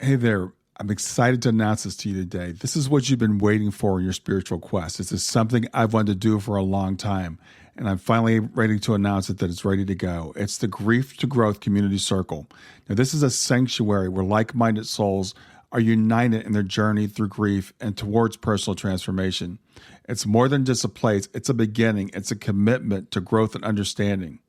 Hey there. I'm excited to announce this to you today. This is what you've been waiting for in your spiritual quest. This is something I've wanted to do for a long time, and I'm finally ready to announce it that it's ready to go. It's the Grief to Growth Community Circle. Now, this is a sanctuary where like-minded souls are united in their journey through grief and towards personal transformation. It's more than just a place. It's a beginning. It's a commitment to growth and understanding.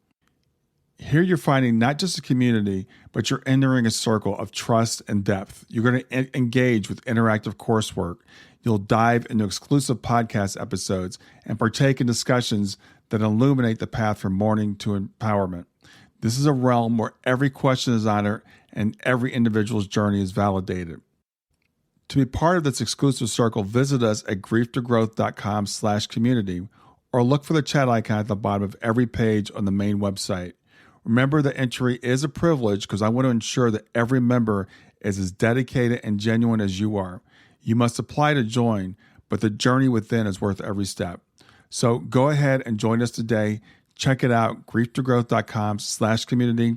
Here you're finding not just a community, but you're entering a circle of trust and depth. You're going to engage with interactive coursework. You'll dive into exclusive podcast episodes and partake in discussions that illuminate the path from mourning to empowerment. This is a realm where every question is honored and every individual's journey is validated. To be part of this exclusive circle, visit us at grieftogrowth.com/community or look for the chat icon at the bottom of every page on the main website. Remember that entry is a privilege because I want to ensure that every member is as dedicated and genuine as you are. You must apply to join, but the journey within is worth every step. So go ahead and join us today. Check it out, grieftogrowth.com/community,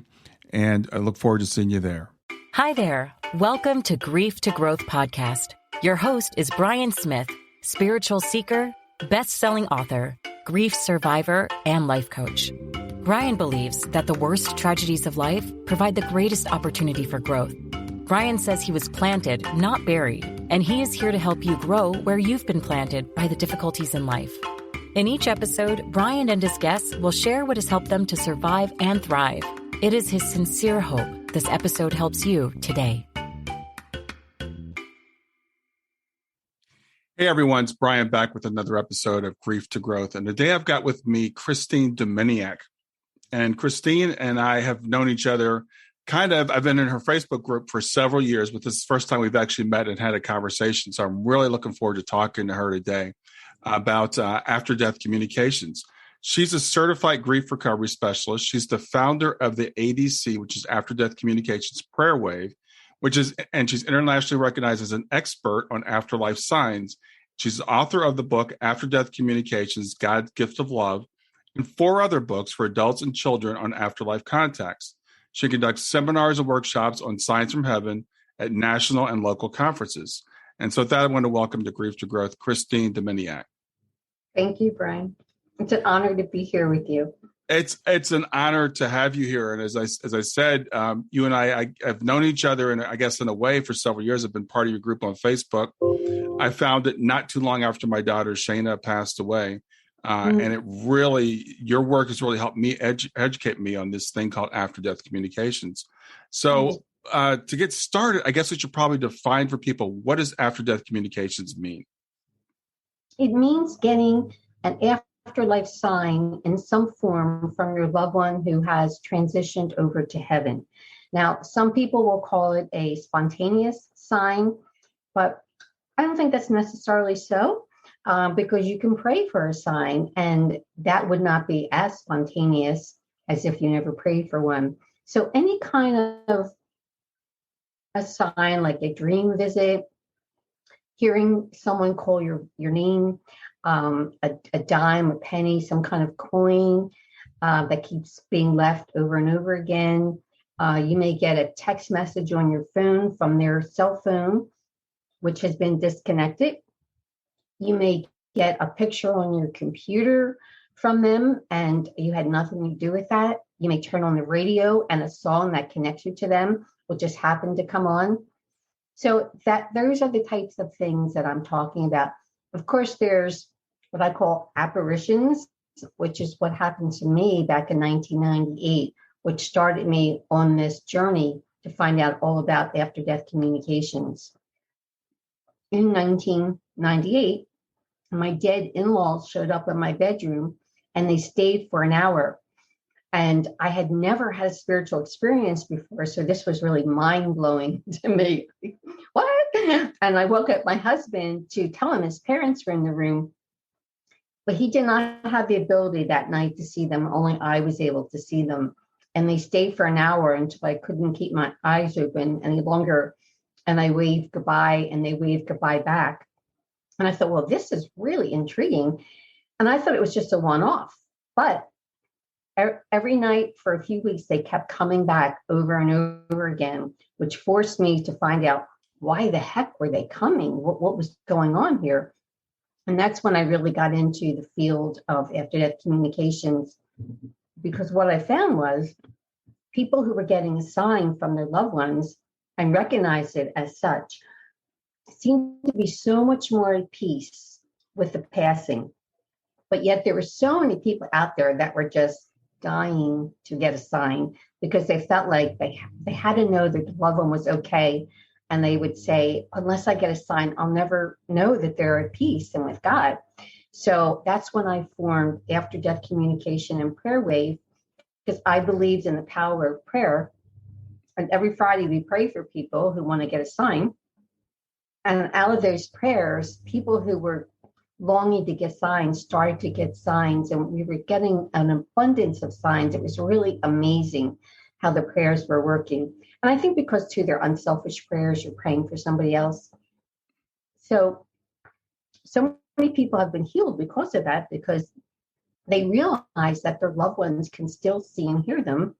and I look forward to seeing you there. Hi there. Welcome to Grief to Growth podcast. Your host is Brian Smith, spiritual seeker, best-selling author, grief survivor, and life coach. Brian believes that the worst tragedies of life provide the greatest opportunity for growth. Brian says he was planted, not buried, and he is here to help you grow where you've been planted by the difficulties in life. In each episode, Brian and his guests will share what has helped them to survive and thrive. It is his sincere hope this episode helps you today. Hey everyone, it's Brian back with another episode of Grief to Growth. And today I've got with me Christine Duminiak. And Christine and I have known each other I've been in her Facebook group for several years, but this is the first time we've actually met and had a conversation. So I'm really looking forward to talking to her today about after-death communications. She's a certified grief recovery specialist. She's the founder of the ADC, which is After-Death Communications Prayer Wave, and she's internationally recognized as an expert on afterlife signs. She's the author of the book, After-Death Communications, God's Gift of Love, and 4 other books for adults and children on afterlife contacts. She conducts seminars and workshops on Signs from Heaven at national and local conferences. And so with that, I want to welcome to Grief to Growth, Christine Duminiak. Thank you, Brian. It's an honor to be here with you. It's an honor to have you here. And as I said, you and I have known each other, and I guess in a way for several years. I've been part of your group on Facebook. I found it not too long after my daughter Shayna passed away. And your work has really helped me educate me on this thing called after-death communications. So to get started, I guess we should probably define for people, what does after-death communications mean? It means getting an afterlife sign in some form from your loved one who has transitioned over to heaven. Now, some people will call it a spontaneous sign, but I don't think that's necessarily so. Because you can pray for a sign and that would not be as spontaneous as if you never prayed for one. So any kind of a sign, like a dream visit, hearing someone call your name, a dime, a penny, some kind of coin that keeps being left over and over again. You may get a text message on your phone from their cell phone, which has been disconnected. You may get a picture on your computer from them and you had nothing to do with that. You may turn on the radio and a song that connects you to them will just happen to come on. So those are the types of things that I'm talking about. Of course, there's what I call apparitions, which is what happened to me back in 1998, which started me on this journey to find out all about after-death communications. In 1998, my dead in-laws showed up in my bedroom and they stayed for an hour. And I had never had a spiritual experience before, so this was really mind-blowing to me. What? And I woke up my husband to tell him his parents were in the room, but he did not have the ability that night to see them. Only I was able to see them. And they stayed for an hour until I couldn't keep my eyes open any longer. And I waved goodbye and they waved goodbye back. And I thought, well, this is really intriguing. And I thought it was just a one-off. But every night for a few weeks, they kept coming back over and over again, which forced me to find out why the heck were they coming? What was going on here? And that's when I really got into the field of after-death communications, because what I found was people who were getting a sign from their loved ones and recognized it as such seemed to be so much more at peace with the passing. But yet there were so many people out there that were just dying to get a sign because they felt like they had to know that the loved one was okay. And they would say, unless I get a sign, I'll never know that they're at peace and with God. So that's when I formed After Death Communication and Prayer Wave, because I believed in the power of prayer. And every Friday we pray for people who want to get a sign. And out of those prayers, people who were longing to get signs started to get signs, and we were getting an abundance of signs. It was really amazing how the prayers were working. And I think because too, they're unselfish prayers, you're praying for somebody else. So many people have been healed because of that, because they realize that their loved ones can still see and hear them.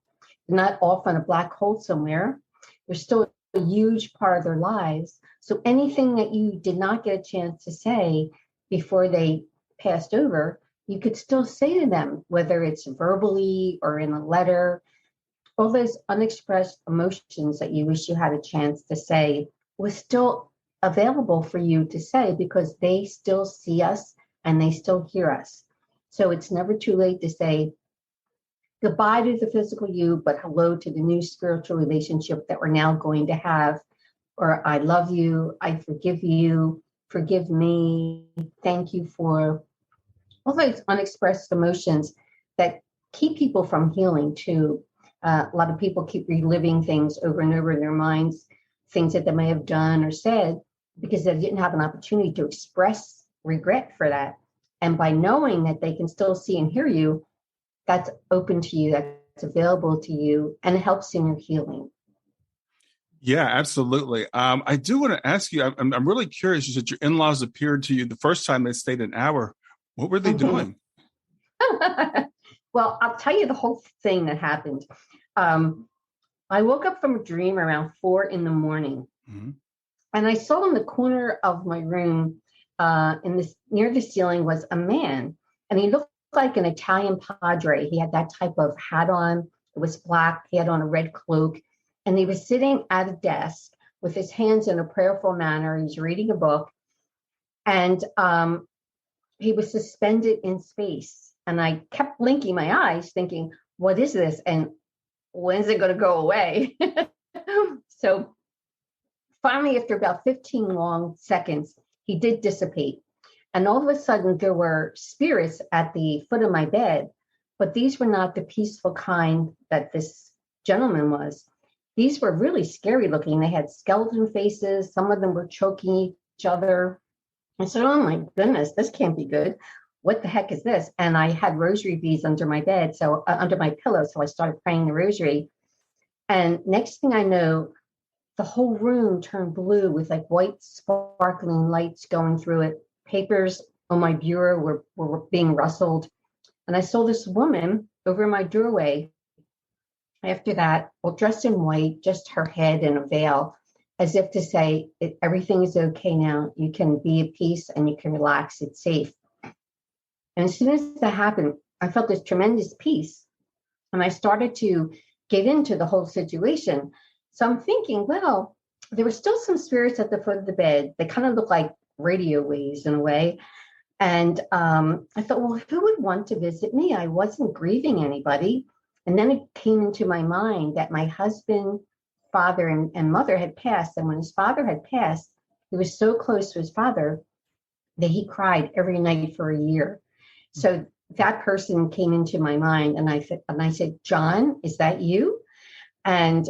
They're not off on a black hole somewhere. They're still a huge part of their lives. So anything that you did not get a chance to say before they passed over, you could still say to them, whether it's verbally or in a letter. All those unexpressed emotions that you wish you had a chance to say was still available for you to say, because they still see us and they still hear us. So it's never too late to say goodbye to the physical you, but hello to the new spiritual relationship that we're now going to have. Or I love you, I forgive you, forgive me, thank you for all those unexpressed emotions that keep people from healing too. A lot of people keep reliving things over and over in their minds, things that they may have done or said, because they didn't have an opportunity to express regret for that. And by knowing that they can still see and hear you, that's open to you, that's available to you, and it helps in your healing. Yeah, absolutely. I do want to ask you, I'm really curious. You said your in-laws appeared to you the first time they stayed an hour. What were they doing? Well, I'll tell you the whole thing that happened. I woke up from a dream around 4 a.m, mm-hmm. and I saw in the corner of my room, near the ceiling, was a man, and he looked like an Italian padre. He had that type of hat on. It was black. He had on a red cloak, and he was sitting at a desk with his hands in a prayerful manner. He was reading a book, and he was suspended in space. And I kept blinking my eyes thinking, what is this? And when's it going to go away? So finally, after about 15 long seconds, he did dissipate. And all of a sudden, there were spirits at the foot of my bed, but these were not the peaceful kind that this gentleman was. These were really scary looking. They had skeleton faces. Some of them were choking each other. I said, oh my goodness, this can't be good. What the heck is this? And I had rosary beads under my bed, so under my pillow. So I started praying the rosary. And next thing I know, the whole room turned blue with like white sparkling lights going through it. Papers on my bureau were being rustled. And I saw this woman over my doorway. After that, well, dressed in white, just her head in a veil, as if to say, everything is okay now. You can be at peace and you can relax. It's safe. And as soon as that happened, I felt this tremendous peace. And I started to get into the whole situation. So I'm thinking, well, there were still some spirits at the foot of the bed. They kind of look like radio waves in a way. And I thought, well, who would want to visit me? I wasn't grieving anybody. And then it came into my mind that my husband, father, and mother had passed. And when his father had passed, he was so close to his father that he cried every night for a year. So that person came into my mind, and I said, John, is that you? And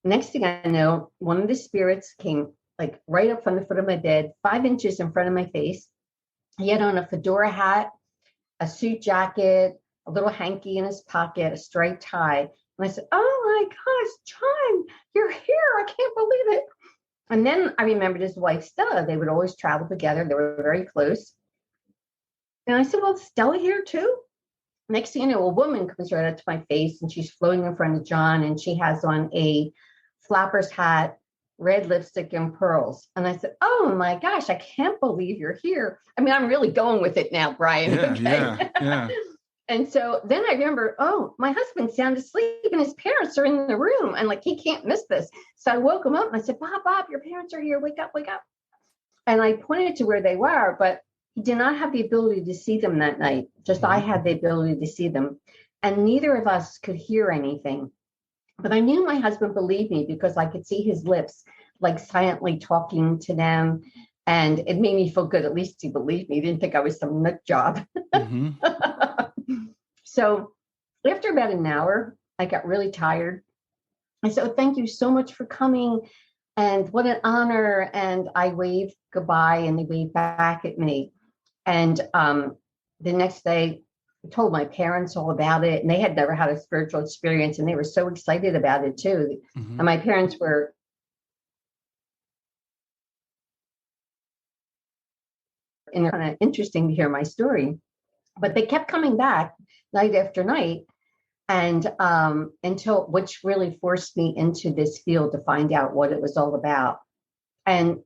next thing I know, one of the spirits came like right up from the foot of my bed, 5 inches in front of my face. He had on a fedora hat, a suit jacket, a little hanky in his pocket, a striped tie. And I said, oh my gosh, John, you're here. I can't believe it. And then I remembered his wife, Stella. They would always travel together. They were very close. And I said, well, is Stella here too? Next thing you know, a woman comes right up to my face and she's floating in front of John, and she has on a flapper's hat, red lipstick, and pearls. And I said, oh my gosh, I can't believe you're here. I mean, I'm really going with it now, Brian. Yeah, Okay. yeah. And so then I remember, oh, my husband's sound asleep and his parents are in the room and like, he can't miss this. So I woke him up and I said, Bob, your parents are here. Wake up, wake up. And I pointed to where they were, but he did not have the ability to see them that night. Just I had the ability to see them. And neither of us could hear anything. But I knew my husband believed me because I could see his lips like silently talking to them. And it made me feel good. At least he believed me. He didn't think I was some nut job. Mm-hmm. So after about an hour, I got really tired. I said, oh, thank you so much for coming. And what an honor. And I waved goodbye and they waved back at me. And the next day, I told my parents all about it. And they had never had a spiritual experience. And they were so excited about it, too. Mm-hmm. And my parents were kind of interesting to hear my story. But they kept coming back night after night. And until, which really forced me into this field to find out what it was all about. And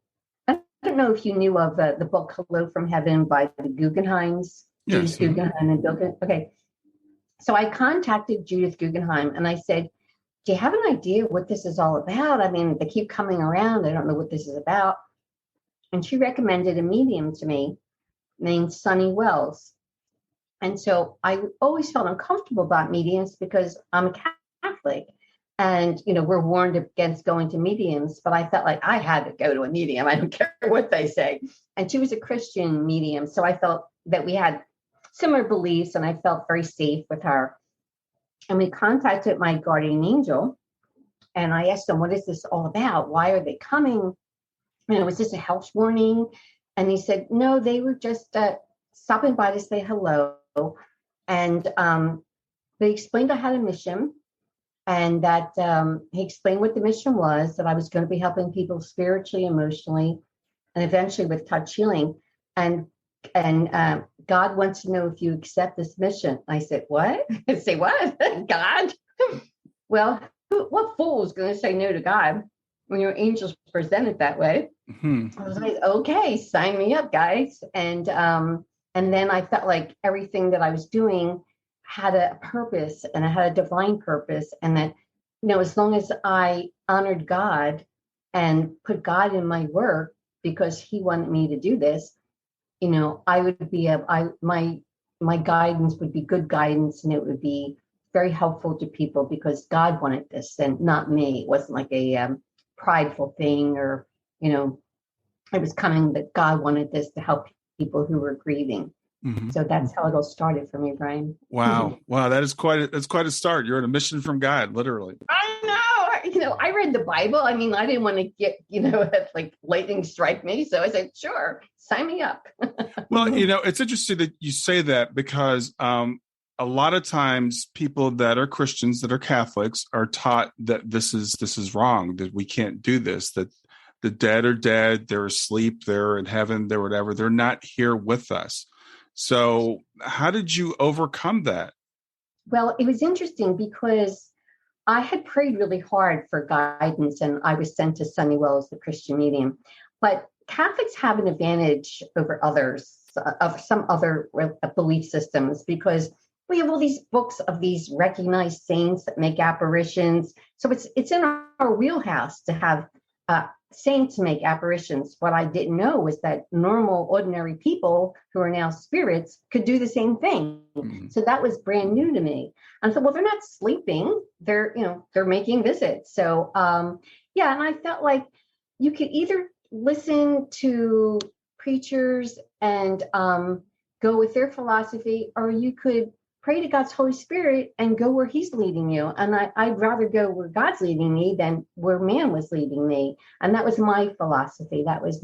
I don't know if you knew of the book Hello from Heaven by the Guggenheims. Yes. Judith Guggenheim and Bill. Okay. So I contacted Judith Guggenheim and I said, do you have an idea what this is all about? I mean, they keep coming around. I don't know what this is about. And she recommended a medium to me named Sunny Wells. And so I always felt uncomfortable about mediums because I'm a Catholic and, you know, we're warned against going to mediums, but I felt like I had to go to a medium. I don't care what they say. And she was a Christian medium. So I felt that we had similar beliefs and I felt very safe with her. And we contacted my guardian angel and I asked him, what is this all about? Why are they coming? And was this a health warning? And he said, no, they were just stopping by to say hello. And they explained I had a mission and that he explained what the mission was, that I was going to be helping people spiritually, emotionally, and eventually with touch healing. And God wants to know if you accept this mission. I said, what? I say, what? God? Well, what fool is going to say no to God when your angels present it that way? Mm-hmm. I was like, okay, sign me up, guys. And then I felt like everything that I was doing had a purpose and I had a divine purpose. And that, you know, as long as I honored God and put God in my work because he wanted me to do this, you know, I would be my guidance would be good guidance and it would be very helpful to people because God wanted this and not me. It wasn't like a prideful thing or, you know, it was coming that God wanted this to help people who were grieving. Mm-hmm. So that's how it all started for me, Brian. Wow. Wow. That's quite a start. You're on a mission from God, literally. I know. You know, I read the Bible. I mean, I didn't want to get, you know, like lightning strike me. So I said, sure, sign me up. Well, you know, it's interesting that you say that because a lot of times people that are Christians, that are Catholics are taught that this is wrong, that we can't do this, that the dead are dead, they're asleep, they're in heaven, they're whatever. They're not here with us. So how did you overcome that? Well, it was interesting because I had prayed really hard for guidance and I was sent to Sunny Wells, the Christian medium. But Catholics have an advantage over others of some other belief systems because we have all these books of these recognized saints that make apparitions. So it's in our wheelhouse to have saints make apparitions. What I didn't know was that normal, ordinary people who are now spirits could do the same thing. Mm-hmm. So that was brand new to me. And so, well, they're not sleeping. They're making visits. So, yeah. And I felt like you could either listen to preachers and go with their philosophy, or you could pray to God's Holy Spirit and go where he's leading you. And I'd rather go where God's leading me than where man was leading me. And that was my philosophy. That was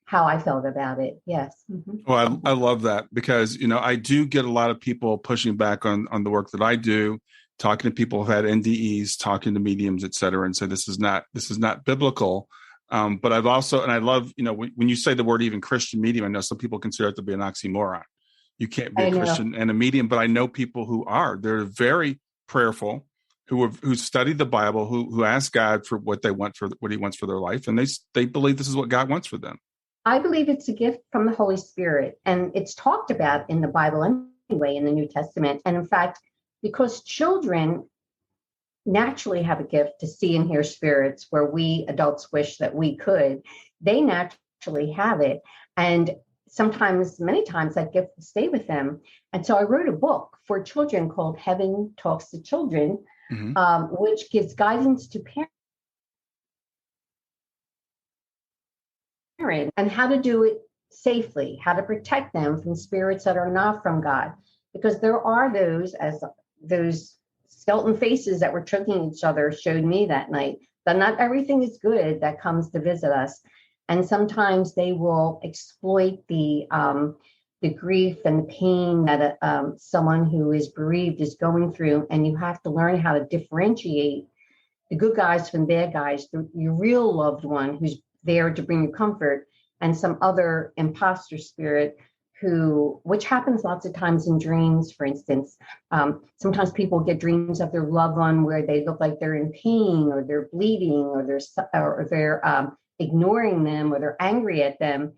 how I felt about it. Yes. Mm-hmm. Well, I love that because, you know, I do get a lot of people pushing back on the work that I do, talking to people who've had NDEs, talking to mediums, et cetera, and say, this is not biblical. But I've also, and I love, you know, when you say the word even Christian medium, I know some people consider it to be an oxymoron. You can't be I a know. Christian and a medium, but I know people who are. They're very prayerful, who study the Bible, who ask God for what they want, for what He wants for their life, and they believe this is what God wants for them. I believe it's a gift from the Holy Spirit, and it's talked about in the Bible anyway, in the New Testament. And in fact, because children naturally have a gift to see and hear spirits where we adults wish that we could, they naturally have it. And sometimes, many times, that gift will stay with them. And so I wrote a book for children called Heaven Talks to Children, which gives guidance to parents and how to do it safely, how to protect them from spirits that are not from God. Because there are those skeleton faces that were choking each other showed me that night, that not everything is good that comes to visit us. And sometimes they will exploit the grief and the pain that someone who is bereaved is going through. And you have to learn how to differentiate the good guys from the bad guys, your real loved one who's there to bring you comfort, and some other imposter spirit which happens lots of times in dreams, for instance. Sometimes people get dreams of their loved one where they look like they're in pain, or they're bleeding, or they're ignoring them, or they're angry at them.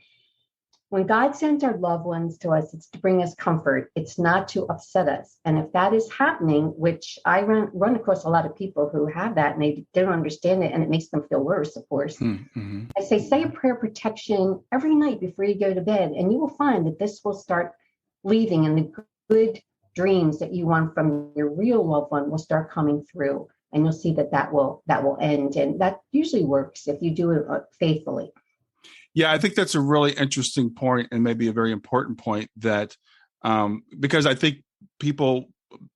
When God sends our loved ones to us, it's to bring us comfort. It's not to upset us. And if that is happening, which I run across a lot of people who have that, and they don't understand it, and it makes them feel worse, of course. Mm-hmm. I say a prayer protection every night before you go to bed, and you will find that this will start leaving, and the good dreams that you want from your real loved one will start coming through, and you'll see that will end. And that usually works if you do it faithfully. Yeah, I think that's a really interesting point, and maybe a very important point, that because I think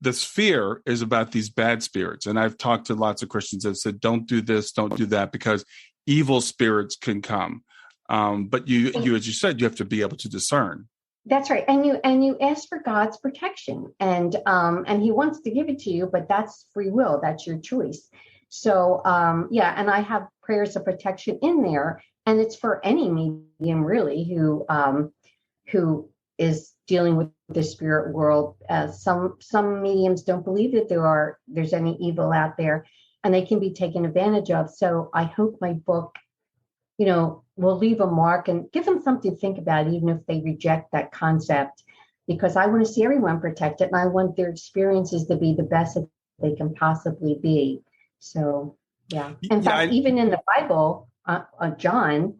this fear is about these bad spirits. And I've talked to lots of Christians that said, don't do this, don't do that, because evil spirits can come. But you, as you said, you have to be able to discern. That's right. And you ask for God's protection, and He wants to give it to you, but that's free will. That's your choice. So, and I have prayers of protection in there. And it's for any medium, really, who is dealing with the spirit world. Some mediums don't believe that there's any evil out there, and they can be taken advantage of. So I hope my book, will leave a mark and give them something to think about, even if they reject that concept, because I want to see everyone protected, and I want their experiences to be the best that they can possibly be. So, yeah. In fact, even in the Bible, John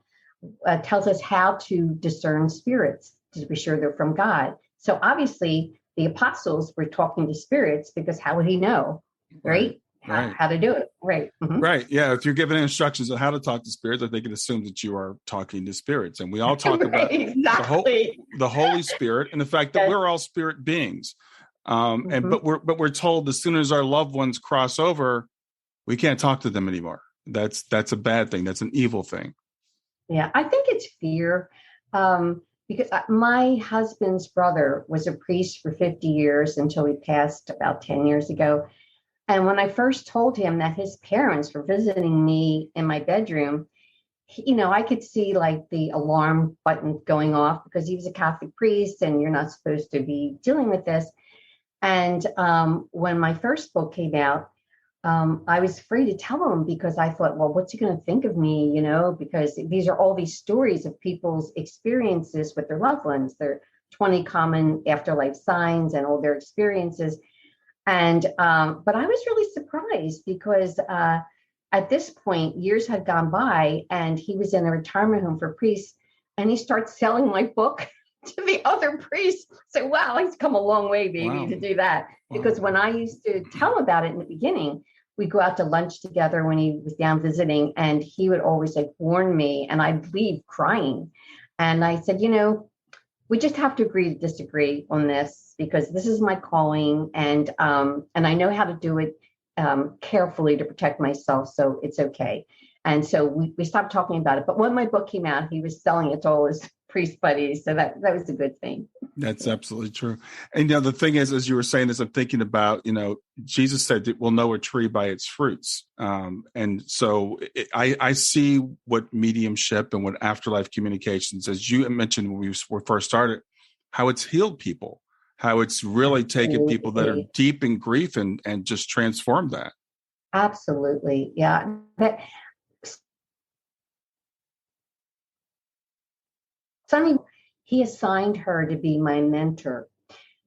tells us how to discern spirits to be sure they're from God. So obviously the apostles were talking to spirits, because how would he know, right? How to do it, right? Mm-hmm. Right. Yeah. If you're given instructions on how to talk to spirits, I think it assumes that you are talking to spirits. And we all talk about the Holy Spirit and the fact that we're all spirit beings. But we're told as soon as our loved ones cross over, we can't talk to them anymore. That's a bad thing. That's an evil thing. Yeah, I think it's fear. Because my husband's brother was a priest for 50 years until he passed about 10 years ago. And when I first told him that his parents were visiting me in my bedroom, I could see like the alarm button going off, because he was a Catholic priest and you're not supposed to be dealing with this. And when my first book came out, I was afraid to tell him, because I thought, well, what's he going to think of me, because these are all these stories of people's experiences with their loved ones, their 20 common afterlife signs and all their experiences. And but I was really surprised, because at this point, years had gone by, and he was in a retirement home for priests, and he starts selling my book to the other priests. So, wow, he's come a long way, baby, to do that. Because when I used to tell him about it in the beginning, we'd go out to lunch together when he was down visiting, and he would always warn me, and I'd leave crying. And I said, we just have to agree to disagree on this, because this is my calling, and I know how to do it carefully to protect myself, so it's okay. And so we stopped talking about it. But when my book came out, he was selling it to all his priest buddies, so that was a good thing. That's absolutely true. And the thing is, as you were saying this, I'm thinking about, Jesus said that we'll know a tree by its fruits. And so I see what mediumship and what afterlife communications, as you mentioned when we first started, how it's healed people. how it's really taken people that are Absolutely. deep in grief and just transformed that. Absolutely. Yeah. But Sonny, he assigned her to be my mentor.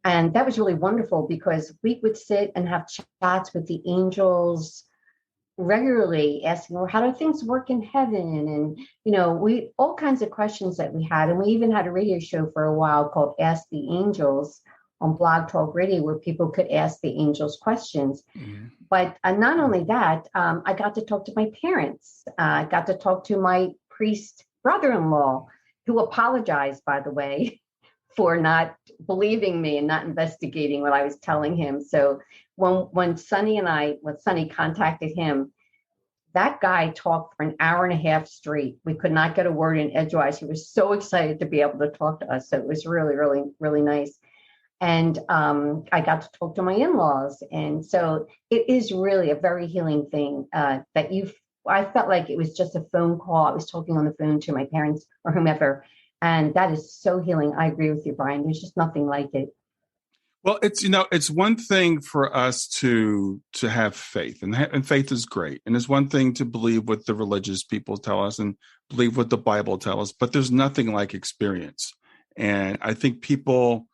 And that was really wonderful because we would sit and have chats with the angels regularly, asking, well, how do things work in heaven? And, we all kinds of questions that we had. And we even had a radio show for a while called Ask the Angels on Blog Talk Radio, where people could ask the angels questions. Mm-hmm. But not only that, I got to talk to my parents. I got to talk to my priest brother-in-law, who apologized, by the way, for not believing me and not investigating what I was telling him. So when Sonny contacted him, that guy talked for an hour and a half straight. We could not get a word in edgewise. He was so excited to be able to talk to us. So it was really, really, really nice. And I got to talk to my in-laws. And so it is really a very healing thing I felt like it was just a phone call. I was talking on the phone to my parents or whomever. And that is so healing. I agree with you, Brian. There's just nothing like it. Well, it's one thing for us to have faith, and faith is great. And it's one thing to believe what the religious people tell us and believe what the Bible tells us, but there's nothing like experience. And I think people,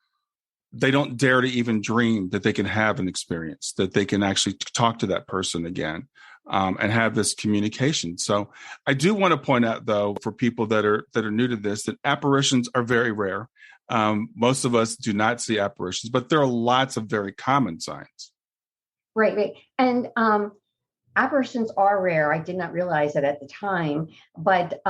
they don't dare to even dream that they can have an experience, that they can actually talk to that person again. And have this communication. So I do want to point out, though, for people that are new to this, that apparitions are very rare. Most of us do not see apparitions, but there are lots of very common signs. Right. And apparitions are rare. I did not realize it at the time, but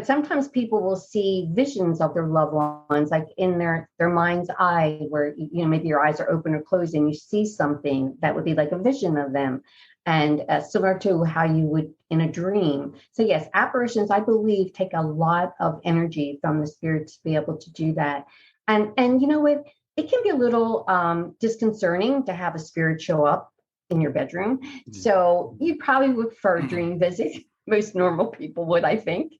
sometimes people will see visions of their loved ones, like in their mind's eye, where maybe your eyes are open or closed, and you see something that would be like a vision of them. And similar to how you would in a dream. So yes, apparitions, I believe, take a lot of energy from the spirit to be able to do that. And you know what? It can be a little disconcerting to have a spirit show up in your bedroom. Mm-hmm. So you probably would prefer a dream visit. Most normal people would, I think.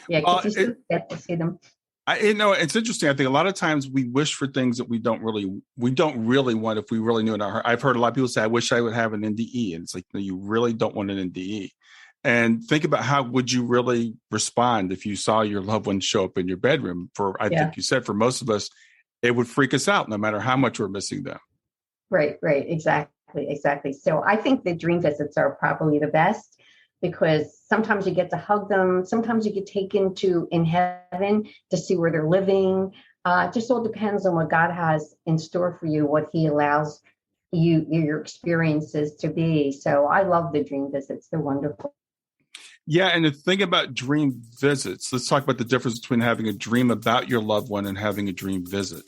Yeah, because you still get to see them. It's interesting. I think a lot of times we wish for things that we don't really want if we really knew in our heart. I've heard a lot of people say, I wish I would have an NDE. And it's like, no, you really don't want an NDE. And think about how would you really respond if you saw your loved one show up in your bedroom. Think you said for most of us, it would freak us out no matter how much we're missing them. Right. Exactly. So I think the dream visits are probably the best, because sometimes you get to hug them. Sometimes you get taken to in heaven to see where they're living. Just all depends on what God has in store for you, what he allows your experiences to be. So I love the dream visits. They're wonderful. Yeah. And the thing about dream visits, let's talk about the difference between having a dream about your loved one and having a dream visit.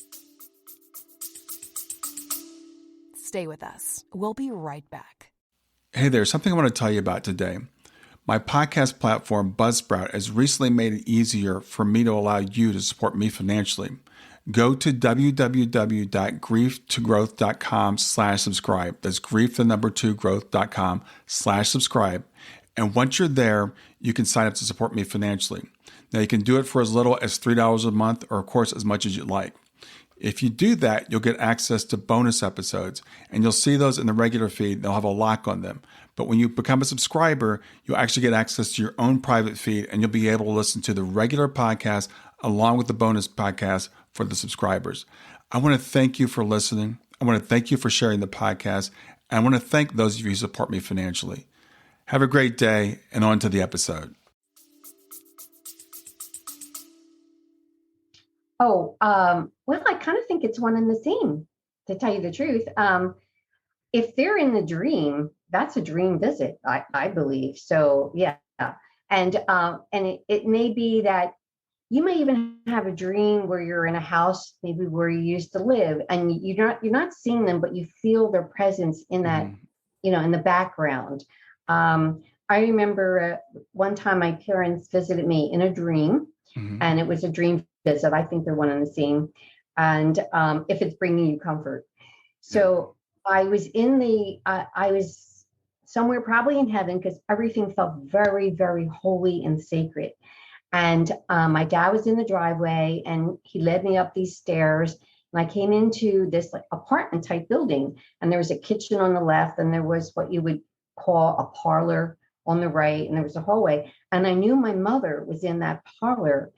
Stay with us. We'll be right back. Hey there, something I want to tell you about today. My podcast platform, Buzzsprout, has recently made it easier for me to allow you to support me financially. Go to www.grieftogrowth.com/subscribe. That's grief2growth.com/subscribe. And once you're there, you can sign up to support me financially. Now, you can do it for as little as $3 a month, or of course, as much as you'd like. If you do that, you'll get access to bonus episodes, and you'll see those in the regular feed. They'll have a lock on them. But when you become a subscriber, you'll actually get access to your own private feed, and you'll be able to listen to the regular podcast along with the bonus podcast for the subscribers. I want to thank you for listening. I want to thank you for sharing the podcast. And I want to thank those of you who support me financially. Have a great day, and on to the episode. Well, I kind of think it's one and the same, to tell you the truth. If they're in the dream, that's a dream visit, I believe. So, yeah. And it may be that you may even have a dream where you're in a house, maybe where you used to live, and you're not seeing them, but you feel their presence in that, in the background. I remember one time my parents visited me in a dream, and it was a dream visit. I think they're one and the same. And if it's bringing you comfort. So I was I was somewhere probably in heaven, because everything felt very, very holy and sacred. And my dad was in the driveway, and he led me up these stairs, And I came into this like apartment type building, and there was a kitchen on the left, and there was what you would call a parlor on the right, and there was a hallway. And I knew my mother was in that parlor,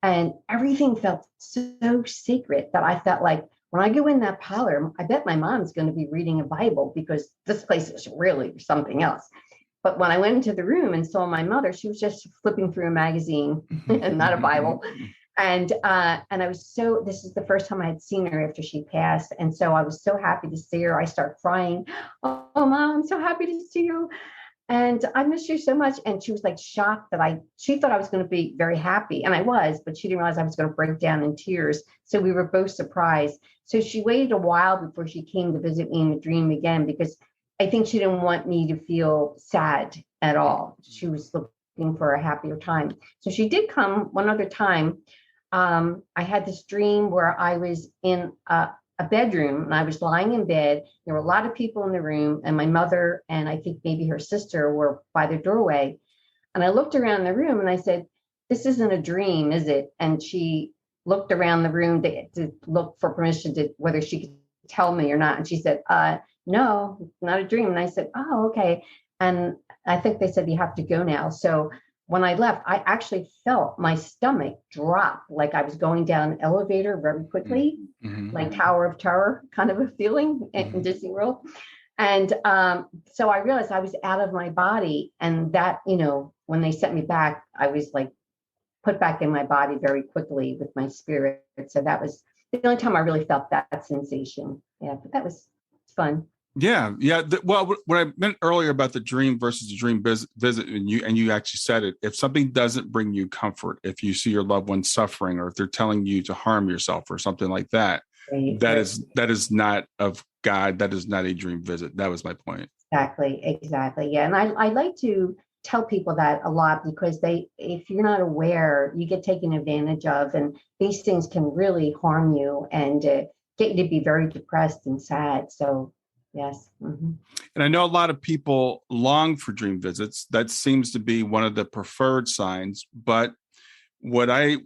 and everything felt so sacred that I felt like when I go in that parlor, I bet my mom's going to be reading a Bible, because this place is really something else. But when I went into the room and saw my mother, she was just flipping through a magazine and not a Bible. And I was this is the first time I had seen her after she passed. And so I was so happy to see her. I started crying. Oh, Mom, I'm so happy to see you. And I miss you so much. And she was like shocked that she thought I was going to be very happy. And I was, but she didn't realize I was going to break down in tears. So we were both surprised. So she waited a while before she came to visit me in the dream again, because I think she didn't want me to feel sad at all. She was looking for a happier time. So she did come one other time. I had this dream where I was in a bedroom, and I was lying in bed. There were a lot of people in the room, and my mother and I think maybe her sister were by the doorway. And I looked around the room and I said, "This isn't a dream, is it?" And she looked around the room to look for permission to whether she could tell me or not. And she said, "No, not a dream." And I said, "Oh, okay." And I think they said, "You have to go now." So when I left, I actually felt my stomach drop, like I was going down an elevator very quickly, like Tower of Terror kind of a feeling in Disney World. And so I realized I was out of my body. And that, when they sent me back, I was like put back in my body very quickly with my spirit. So that was the only time I really felt that sensation. Yeah, but that was fun. Yeah. Well, what I meant earlier about the dream versus the dream visit, and you actually said it. If something doesn't bring you comfort, if you see your loved one suffering, or if they're telling you to harm yourself or something like that, that is not of God. That is not a dream visit. That was my point. Exactly. Yeah, and I like to tell people that a lot, because if you're not aware, you get taken advantage of, and these things can really harm you and get you to be very depressed and sad. So. Yes. Mm-hmm. And I know a lot of people long for dream visits. That seems to be one of the preferred signs. But what I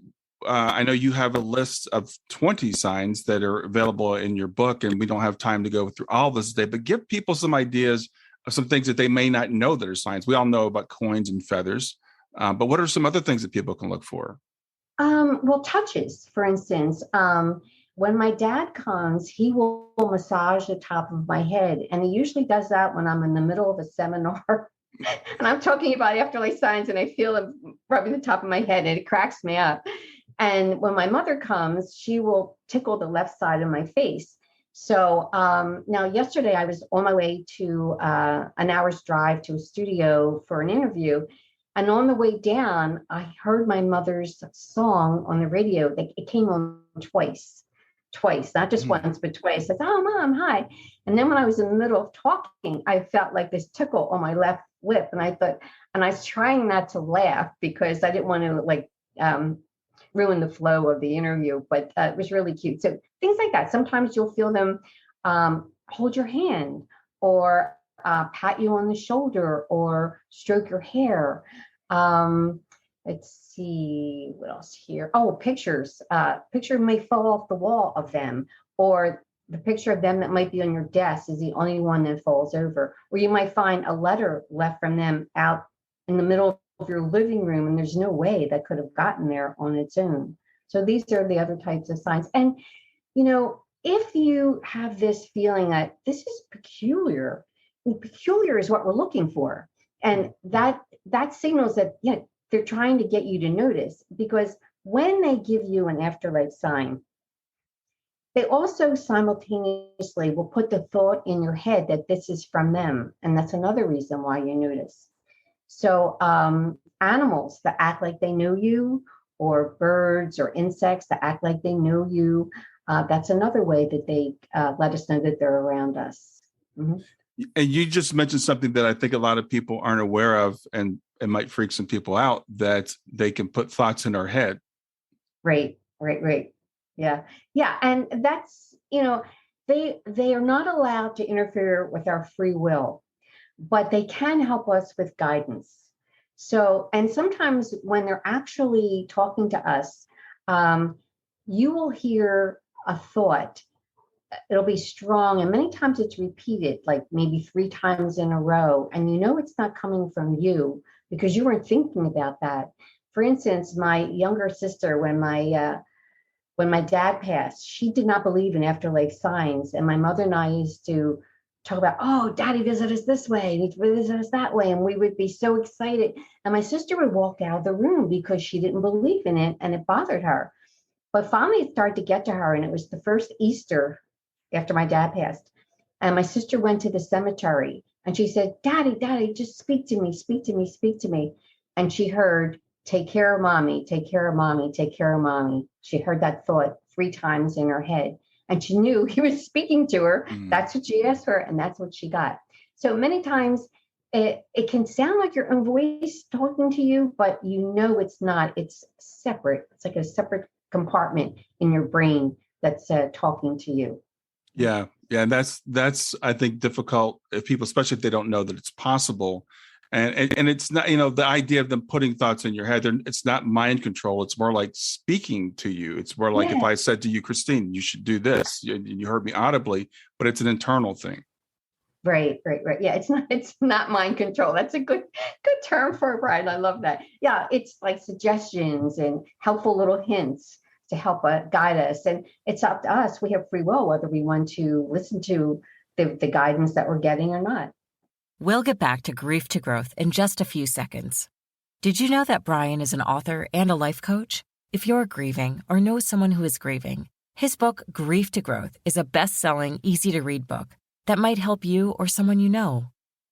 know you have a list of 20 signs that are available in your book, and we don't have time to go through all this today, but give people some ideas of some things that they may not know that are signs. We all know about coins and feathers, but what are some other things that people can look for? Well, touches, for instance. When my dad comes, he will massage the top of my head. And he usually does that when I'm in the middle of a seminar. And I'm talking about afterlife signs, and I feel him rubbing the top of my head, and it cracks me up. And when my mother comes, she will tickle the left side of my face. So now yesterday I was on my way to an hour's drive to a studio for an interview. And on the way down, I heard my mother's song on the radio. It came on twice, not just once, but twice. I said, "Oh, Mom, hi." And then when I was in the middle of talking, I felt like this tickle on my left lip. And I was trying not to laugh because I didn't want to ruin the flow of the interview, but it was really cute. So things like that. Sometimes you'll feel them hold your hand, or pat you on the shoulder, or stroke your hair. Let's see what else here. Oh, pictures. Picture may fall off the wall of them, or the picture of them that might be on your desk is the only one that falls over. Or you might find a letter left from them out in the middle of your living room, and there's no way that could have gotten there on its own. So these are the other types of signs. And, if you have this feeling that this is peculiar, peculiar is what we're looking for. And that signals that, they're trying to get you to notice, because when they give you an afterlife sign, they also simultaneously will put the thought in your head that this is from them. And that's another reason why you notice. So animals that act like they know you, or birds or insects that act like they know you, that's another way that they let us know that they're around us. Mm-hmm. And you just mentioned something that I think a lot of people aren't aware of, and it might freak some people out, that they can put thoughts in our head. Right. Yeah. And that's, they are not allowed to interfere with our free will, but they can help us with guidance. So, and sometimes when they're actually talking to us, you will hear a thought, it'll be strong. And many times it's repeated, like maybe 3 times in a row. And it's not coming from you because you weren't thinking about that. For instance, my younger sister, when my dad passed, she did not believe in afterlife signs. And my mother and I used to talk about, oh, Daddy visit us this way, he visit us that way. And we would be so excited. And my sister would walk out of the room because she didn't believe in it and it bothered her. But finally it started to get to her. And it was the first Easter after my dad passed. And my sister went to the cemetery and she said, Daddy, just speak to me, speak to me, speak to me. And she heard, take care of mommy, take care of mommy, take care of mommy. She heard that thought 3 times in her head. And she knew he was speaking to her. That's what she asked for, and that's what she got. So many times it can sound like your own voice talking to you, but it's not. It's separate. It's like a separate compartment in your brain that's talking to you. Yeah. And that's I think difficult if people, especially if they don't know that it's possible. And it's not, the idea of them putting thoughts in your head, it's not mind control. It's more like speaking to you. It's more like if I said to you, Christine, you should do this. You heard me audibly, but it's an internal thing. Right. Yeah, it's not mind control. That's a good term for it, Brian. I love that. Yeah, it's like suggestions and helpful little hints to help guide us. And it's up to us. We have free will, whether we want to listen to the guidance that we're getting or not. We'll get back to Grief to Growth in just a few seconds. Did you know that Brian is an author and a life coach? If you're grieving or know someone who is grieving, his book, Grief to Growth, is a best-selling, easy-to-read book that might help you or someone you know.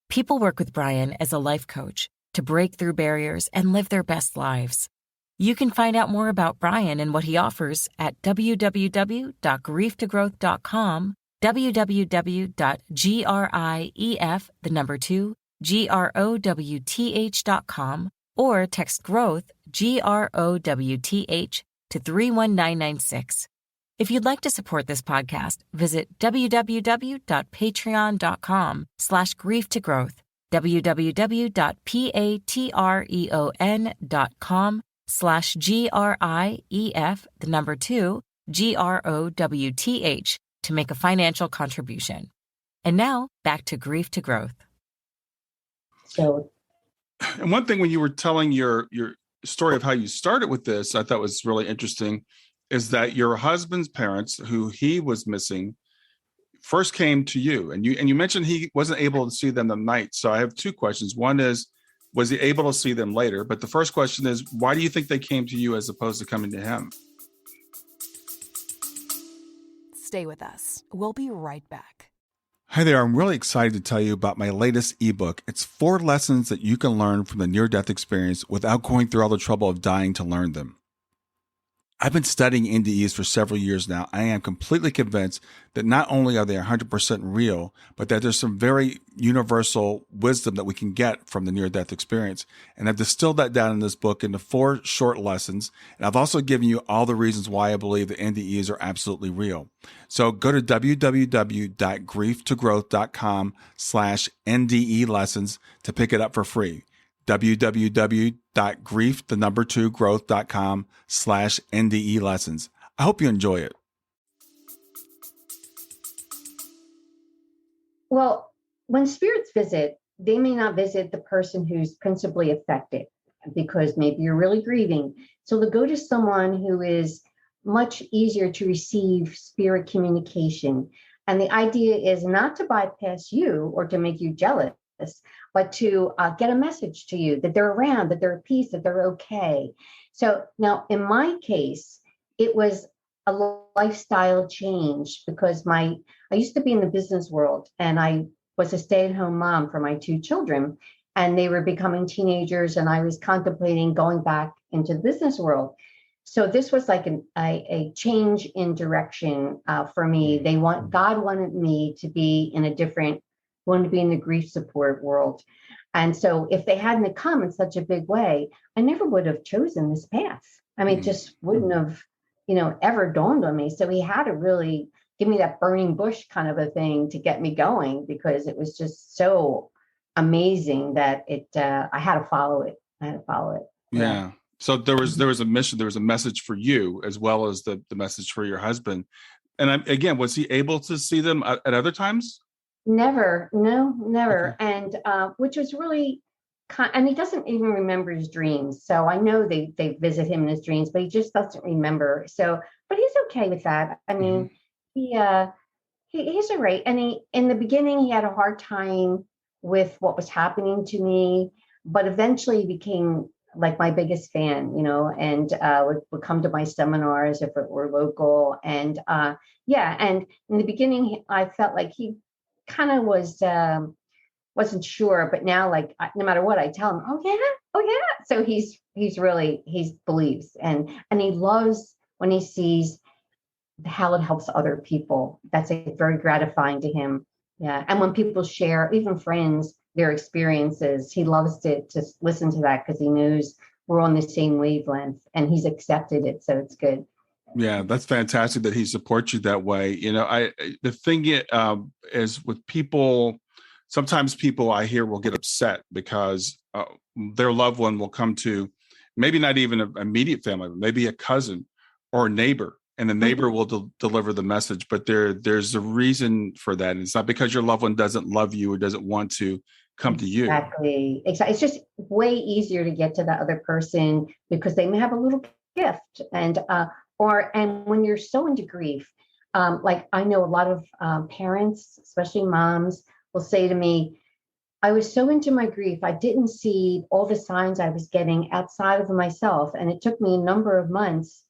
People work with Brian as a life coach to break through barriers and live their best lives. You can find out more about Brian and what he offers at www.grieftogrowth.com, www.growth.com, or text growth, GROWTH, to 31996. If you'd like to support this podcast, visit www.patreon.com/grieftogrowth, www.patreon.com/GRIEF, to make a financial contribution. And now, back to Grief to Growth. So, and one thing when you were telling your story of how you started with this, I thought was really interesting, is that your husband's parents, who he was missing, first came to you. And you mentioned he wasn't able to see them the night. So I have 2 questions. One is, was he able to see them later? But the first question is, why do you think they came to you as opposed to coming to him? Stay with us. We'll be right back. Hi there. I'm really excited to tell you about my latest ebook. It's 4 lessons that you can learn from the near-death experience without going through all the trouble of dying to learn them. I've been studying NDEs for several years now. I am completely convinced that not only are they 100% real, but that there's some very universal wisdom that we can get from the near-death experience. And I've distilled that down in this book into 4 short lessons. And I've also given you all the reasons why I believe that NDEs are absolutely real. So go to www.grieftogrowth.com/NDE lessons to pick it up for free. www.growth.com/NDE lessons. I hope you enjoy it. well, when spirits visit, they may not visit the person who's principally affected because maybe you're really grieving. So they'll go to someone who is much easier to receive spirit communication. And the idea is not to bypass you or to make you jealous, but to get a message to you that they're around, that they're at peace, that they're okay. So now in my case, it was a lifestyle change because I used to be in the business world and I was a stay-at-home mom for my 2 children and they were becoming teenagers and I was contemplating going back into the business world. So this was like a change in direction for me. God wanted me to be in wanted to be in the grief support world. And so if they hadn't come in such a big way, I never would have chosen this path. I mean, it just wouldn't have, ever dawned on me. So he had to really give me that burning bush kind of a thing to get me going because it was just so amazing that I had to follow it. Yeah. So there was a mission, there was a message for you as well as the message for your husband. And again, was he able to see them at other times? Never, no, Okay. never. And which was really and he doesn't even remember his dreams. So I know they visit him in his dreams, but he just doesn't remember. So, but he's okay with that. I Hmm. mean, he he's all right. And he in the beginning he had a hard time with what was happening to me, but eventually he became like my biggest fan, and would come to my seminars if it were local. And yeah, and in the beginning I felt like he kind of wasn't sure, but now like no matter what I tell him, oh yeah. So he believes, and he loves when he sees how it helps other people. That's very gratifying to him. Yeah. And when people share, even friends, their experiences, he loves to listen to that because he knows we're on the same wavelength and he's accepted it. So it's good. Yeah, that's fantastic that he supports you that way. The thing is with people, sometimes people I hear will get upset because their loved one will come to maybe not even an immediate family, but maybe a cousin or a neighbor, and the neighbor will deliver the message. But there's a reason for that. And it's not because your loved one doesn't love you or doesn't want to come to you. Exactly. It's just way easier to get to the other person because they may have a little gift, and when you're so into grief, like I know a lot of parents, especially moms, will say to me, I was so into my grief, I didn't see all the signs I was getting outside of myself. And it took me a number of months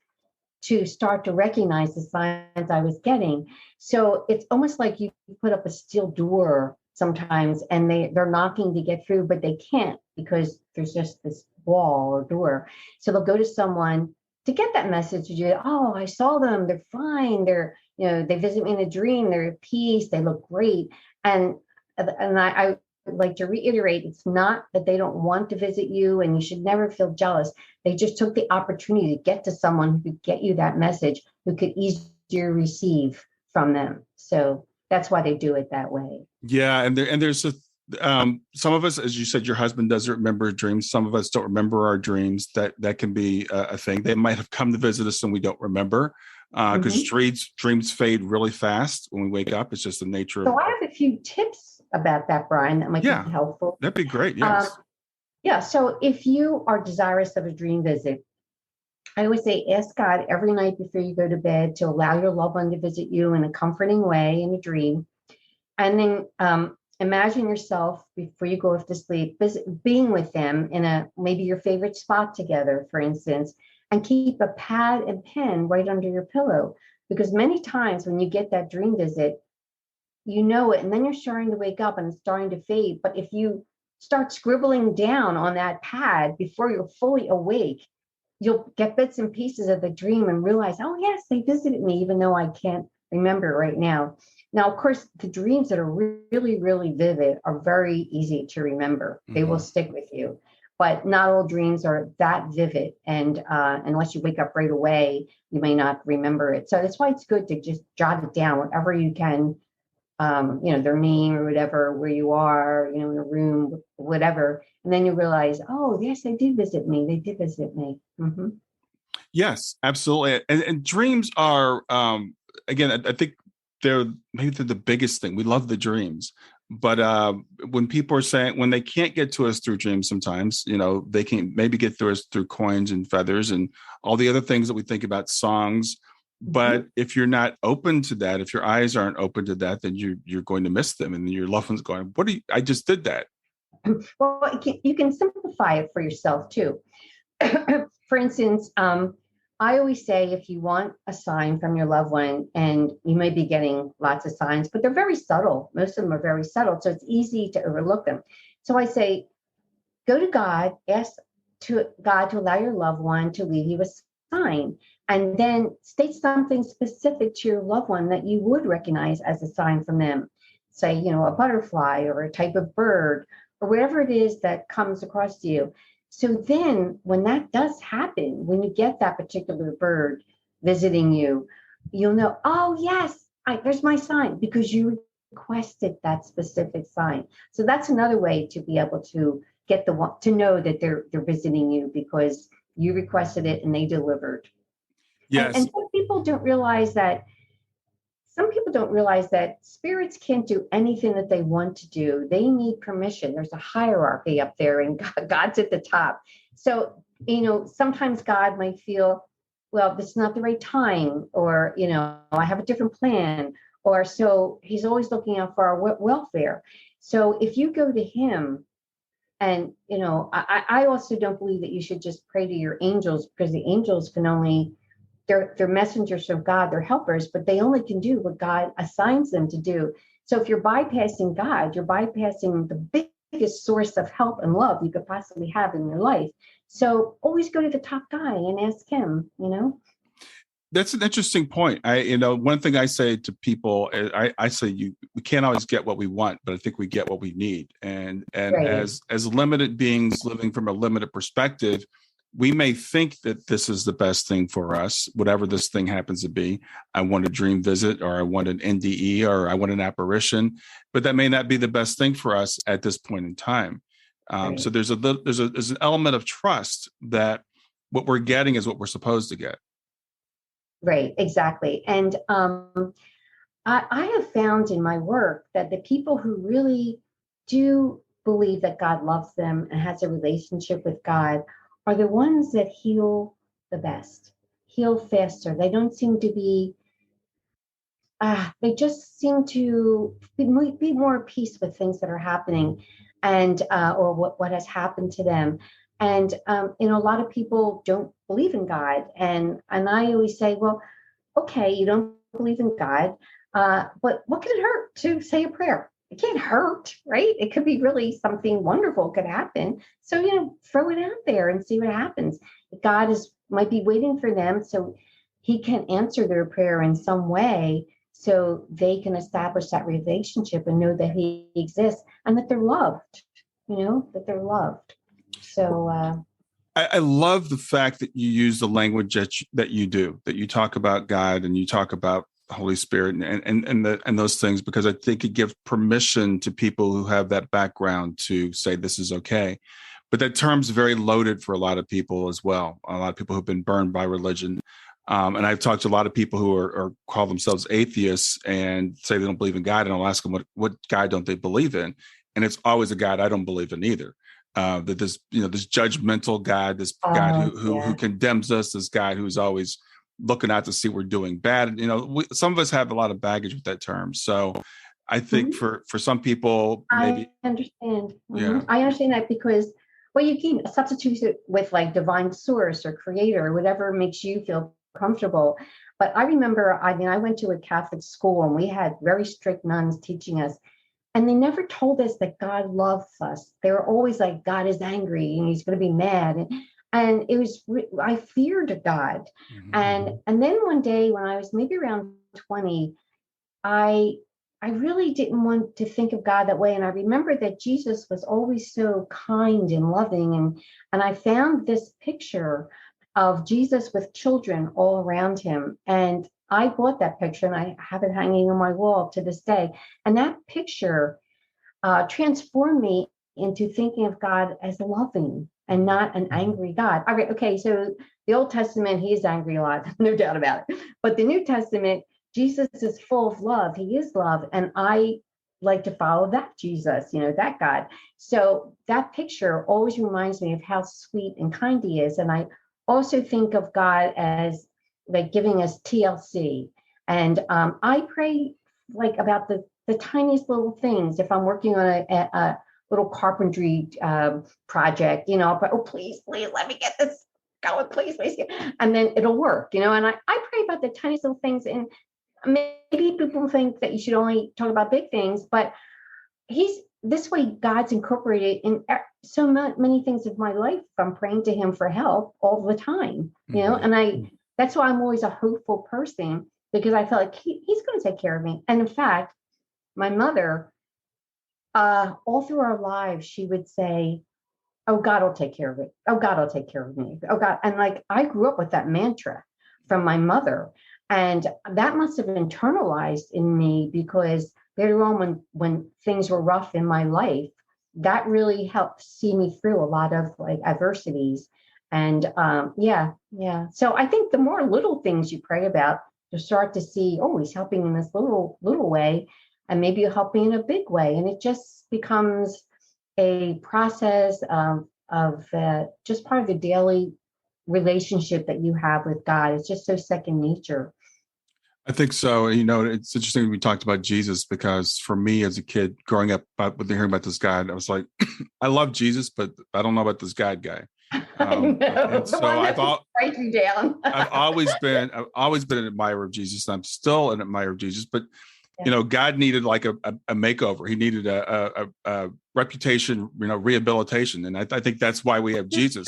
to start to recognize the signs I was getting. So it's almost like you put up a steel door sometimes and they're knocking to get through, but they can't because there's just this wall or door. So they'll go to someone to get that message. Oh, I saw them. They're fine. They visit me in a dream. They're at peace. They look great. And I like to reiterate, it's not that they don't want to visit you and you should never feel jealous. They just took the opportunity to get to someone who could get you that message, who could easier receive from them. So that's why they do it that way. Yeah, and there's some of us, as you said, your husband doesn't remember dreams. Some of us don't remember our dreams. That can be a thing. They might have come to visit us and we don't remember because dreams fade really fast when we wake up. It's just the nature of. So I have a few tips about that, Brian, that might be helpful. That'd be great. Yes. Yeah. So if you are desirous of a dream visit, I always say ask God every night before you go to bed to allow your loved one to visit you in a comforting way in a dream. And then imagine yourself before you go off to sleep, being with them in maybe your favorite spot together, for instance, and keep a pad and pen right under your pillow. Because many times when you get that dream visit, you know it, and then you're starting to wake up and it's starting to fade. But if you start scribbling down on that pad before you're fully awake, you'll get bits and pieces of the dream and realize, oh, yes, they visited me, even though I can't remember right now. Now, of course, the dreams that are really, really vivid are very easy to remember. They will stick with you. But not all dreams are that vivid. And unless you wake up right away, you may not remember it. So that's why it's good to just jot it down wherever you can. Their name or whatever, where you are, in a room, whatever. And then you realize, oh, yes, they did visit me. They did visit me. Mm-hmm. Yes, absolutely. And dreams are, again, I think they're the biggest thing. We love the dreams. But when people are saying, when they can't get to us through dreams, sometimes, they can maybe get through us through coins and feathers and all the other things that we think about, songs. But if you're not open to that, if your eyes aren't open to that, then you're going to miss them. And your loved one's going, I just did that. Well, you can simplify it for yourself too. For instance, I always say, if you want a sign from your loved one, and you may be getting lots of signs, but they're very subtle. Most of them are very subtle. So it's easy to overlook them. So I say, go to God, ask God to allow your loved one to leave you a sign, and then state something specific to your loved one that you would recognize as a sign from them. Say, a butterfly or a type of bird or whatever it is that comes across to you. So then when that does happen, when you get that particular bird visiting you, you'll know, oh, yes, there's my sign, because you requested that specific sign. So that's another way to be able to get to know that they're visiting you, because you requested it and they delivered. Yes. And some people don't realize that some people don't realize that spirits can't do anything that they want to do. They need permission. There's a hierarchy up there, and God's at the top. So, sometimes God might feel, well, this is not the right time, or, I have a different plan, or so he's always looking out for our welfare. So if you go to him, and, I also don't believe that you should just pray to your angels, because the angels can only, they're messengers of God, they're helpers, but they only can do what God assigns them to do. So if you're bypassing God, you're bypassing the biggest source of help and love you could possibly have in your life. So always go to the top guy and ask him, That's an interesting point. One thing I say to people, I say we can't always get what we want, but I think we get what we need. And Right. as limited beings living from a limited perspective, we may think that this is the best thing for us, whatever this thing happens to be. I want a dream visit, or I want an NDE, or I want an apparition, but that may not be the best thing for us at this point in time. Right. So there's an element of trust that what we're getting is what we're supposed to get. Right, exactly. And I have found in my work that the people who really do believe that God loves them and has a relationship with God are the ones that heal the best, heal faster. They don't seem to be, they just seem to be more at peace with things that are happening, and or what has happened to them. And a lot of people don't believe in God, and I always say, well, okay, you don't believe in God, but what can it hurt to say a prayer? It can't hurt, right? It could be really something wonderful could happen. So, throw it out there and see what happens. God might be waiting for them so he can answer their prayer in some way, so they can establish that relationship and know that he exists and that they're loved, that they're loved. So I love the fact that you use the language that you do, that you talk about God and you talk about the Holy Spirit and those things, because I think it gives permission to people who have that background to say this is okay. But that term's very loaded for a lot of people as well. A lot of people who've been burned by religion. And I've talked to a lot of people who are call themselves atheists and say they don't believe in God. And I'll ask them what God don't they believe in? And it's always a God I don't believe in either. That this judgmental God, this God who condemns us, this God who's always looking out to see we're doing bad. Some of us have a lot of baggage with that term. So I think for some people, maybe I understand. Yeah, I understand that because, well, you can substitute it with like divine source or creator, whatever makes you feel comfortable. But I remember, I went to a Catholic school and we had very strict nuns teaching us. And they never told us that God loves us. They were always like, God is angry and he's going to be mad. And it was, I feared God. Mm-hmm. And then one day when I was maybe around 20, I really didn't want to think of God that way. And I remember that Jesus was always so kind and loving. And I found this picture of Jesus with children all around him. And I bought that picture and I have it hanging on my wall to this day. And that picture transformed me into thinking of God as loving and not an angry God. All right, okay, so the Old Testament, he is angry a lot, no doubt about it. But the New Testament, Jesus is full of love. He is love. And I like to follow that Jesus, that God. So that picture always reminds me of how sweet and kind he is. And I also think of God as like giving us TLC. And I pray like about the tiniest little things. If I'm working on a little carpentry project, I'll pray, oh, please, let me get this going, please. And then it'll work, and I pray about the tiniest little things. And maybe people think that you should only talk about big things, but this way God's incorporated in so many things of my life. I'm praying to him for help all the time, and that's why I'm always a hopeful person, because I feel like he's going to take care of me. And in fact, my mother, all through our lives, she would say, oh, God will take care of it. Oh, God will take care of me. Oh, God. And like, I grew up with that mantra from my mother. And that must have internalized in me, because later on when things were rough in my life, that really helped see me through a lot of like adversities. And yeah. So I think the more little things you pray about, you'll start to see, oh, he's helping in this little way, and maybe you're helping in a big way. And it just becomes a process of just part of the daily relationship that you have with God. It's just so second nature. I think so. It's interesting we talked about Jesus, because for me as a kid growing up, with hearing about this God, I was like, I love Jesus, but I don't know about this God guy. I know. And so I thought, write you down. I've always been an admirer of Jesus, and I'm still an admirer of Jesus. But God needed like a makeover. He needed a reputation, rehabilitation, and I think that's why we have Jesus,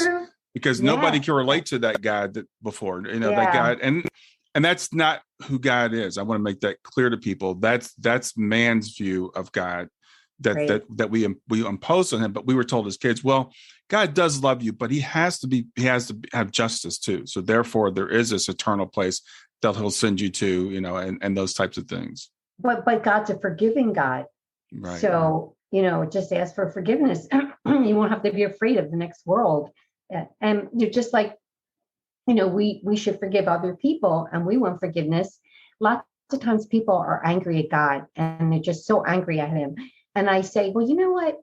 because nobody can relate to that God before. That God, and that's not who God is. I want to make that clear to people. That's man's view of God that we impose on him. But we were told as kids, well, God does love you, but he has to have justice too. So therefore there is this eternal place that he'll send you to, and those types of things. But God's a forgiving God. Right. So, just ask for forgiveness. You won't have to be afraid of the next world. And you're just like, we should forgive other people, and we want forgiveness. Lots of times people are angry at God, and they're just so angry at him. And I say, well, you know what?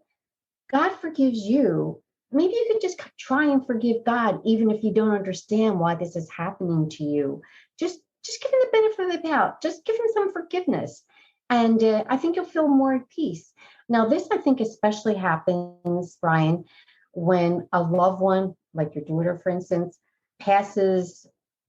God forgives you. Maybe you could just try and forgive God, even if you don't understand why this is happening to you. Just give him the benefit of the doubt. Just give him some forgiveness. And I think you'll feel more at peace. Now, this, I think, especially happens, Brian, when a loved one, like your daughter, for instance, passes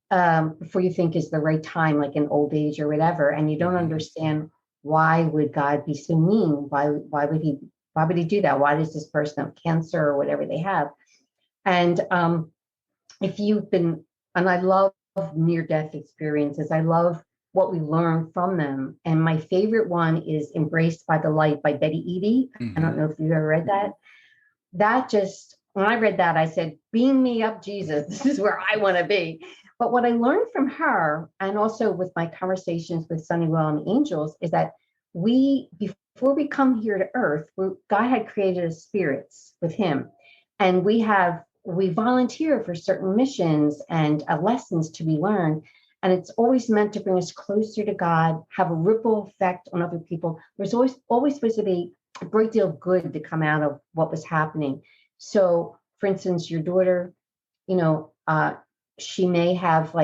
before you think is the right time, like in old age or whatever, and you don't understand why would God be so mean? Why would he do that? Why does this person have cancer or whatever they have? And if you've been, and I love near-death experiences, I love what we learn from them. And my favorite one is Embraced by the Light by Betty Eadie. I don't know if you've ever read that. That just, when I read that, I said, beam me up, Jesus. This is where I want to be. But what I learned from her, and also with my conversations with Sunnywell and angels, is that before we come here to earth, God had created us spirits with him. And we volunteer for certain missions and lessons to be learned. And it's always meant to bring us closer to God, have a ripple effect on other people. There's always supposed to be a great deal of good to come out of what was happening. So, for instance, your daughter, she may have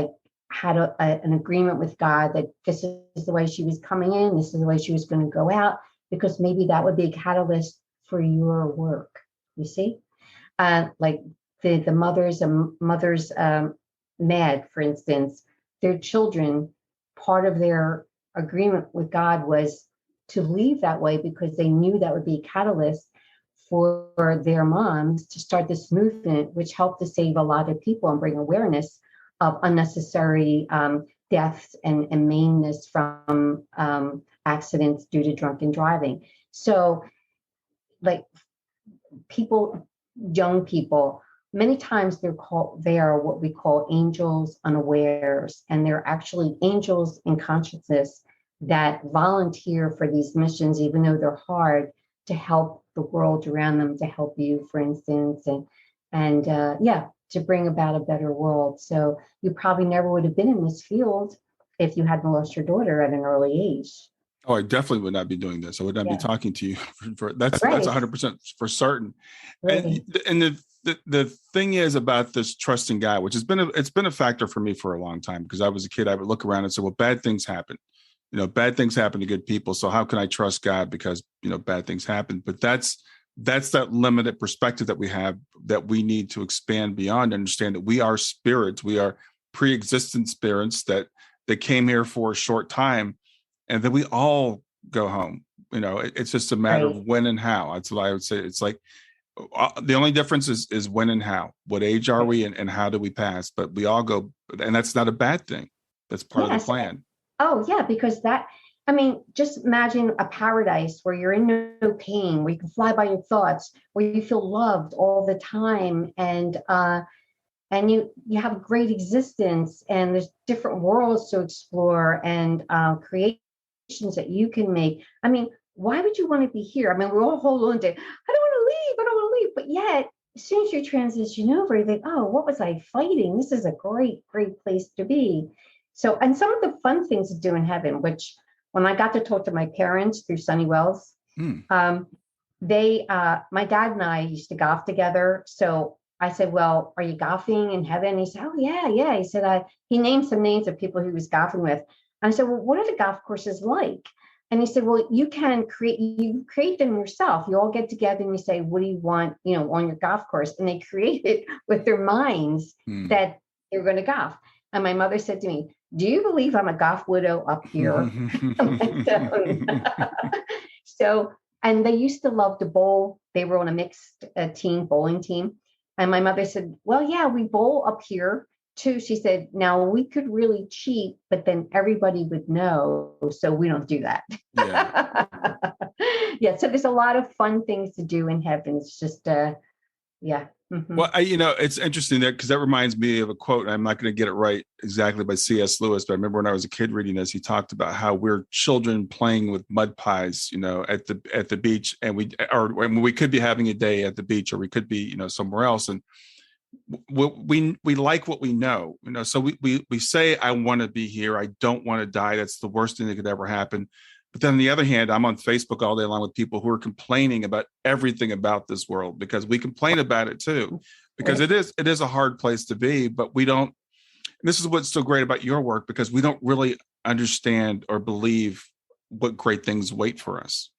had an agreement with God that this is the way she was coming in, this is the way she was going to go out, because maybe that would be a catalyst for your work. You see, like the mothers mad, for instance, their children, part of their agreement with God was to leave that way because they knew that would be a catalyst for their moms to start this movement, which helped to save a lot of people and bring awareness of unnecessary deaths and mainness from accidents due to drunken driving. So, like young people, many times they are what we call angels unawares, and they're actually angels in consciousness that volunteer for these missions, even though they're hard, to help the world around them, to help you, for instance, and to bring about a better world. So you probably never would have been in this field if you hadn't lost your daughter at an early age. Oh, I definitely would not be doing this. I would not be talking to you for that's Right. That's 100% for certain. Right. And the thing is about this trusting God, which it's been a factor for me for a long time, because I was a kid. I would look around and say, well, bad things happen. Bad things happen to good people. So how can I trust God? Because, bad things happen. But that's that limited perspective that we have, that we need to expand beyond, understand that we are spirits. We are pre-existent spirits that came here for a short time, and then we all go home. It's just a matter of when and how. That's what I would say. It's like the only difference is when and how. What age are we, and how do we pass? But we all go, and that's not a bad thing. That's part of the plan. Oh, yeah, because just imagine a paradise where you're in no pain, where you can fly by your thoughts, where you feel loved all the time, and you have a great existence, and there's different worlds to explore, and creations that you can make. Why would you want to be here? We all hold on to, I don't want to leave, but yet, as soon as you transition over, you think, oh, what was I fighting? This is a great, great place to be. So, and some of the fun things to do in heaven, which when I got to talk to my parents through Sunny Wells, my dad and I used to golf together. So I said, well, are you golfing in heaven? He said, oh, yeah, yeah. He said, he named some names of people he was golfing with. And I said, well, what are the golf courses like? And he said, well, you create them yourself. You all get together and you say, what do you want, on your golf course? And they create it with their minds that they're going to golf. And my mother said to me, do you believe I'm a golf widow up here? So, and they used to love to bowl. They were on a mixed bowling team. And my mother said, well, yeah, we bowl up here too. She said, now we could really cheat, but then everybody would know. So we don't do that. Yeah. Yeah. So there's a lot of fun things to do in heaven. It's just, yeah. Mm-hmm. Well, it's interesting because that reminds me of a quote. I'm not going to get it right exactly by C.S. Lewis, but I remember when I was a kid reading this, he talked about how we're children playing with mud pies, at the beach, and we could be having a day at the beach, or we could be, somewhere else, and we like what we know, So we say, I want to be here. I don't want to die. That's the worst thing that could ever happen. But then on the other hand, I'm on Facebook all day long with people who are complaining about everything about this world, because we complain about it too, because it is a hard place to be, but we don't, and this is what's so great about your work, because we don't really understand or believe what great things wait for us.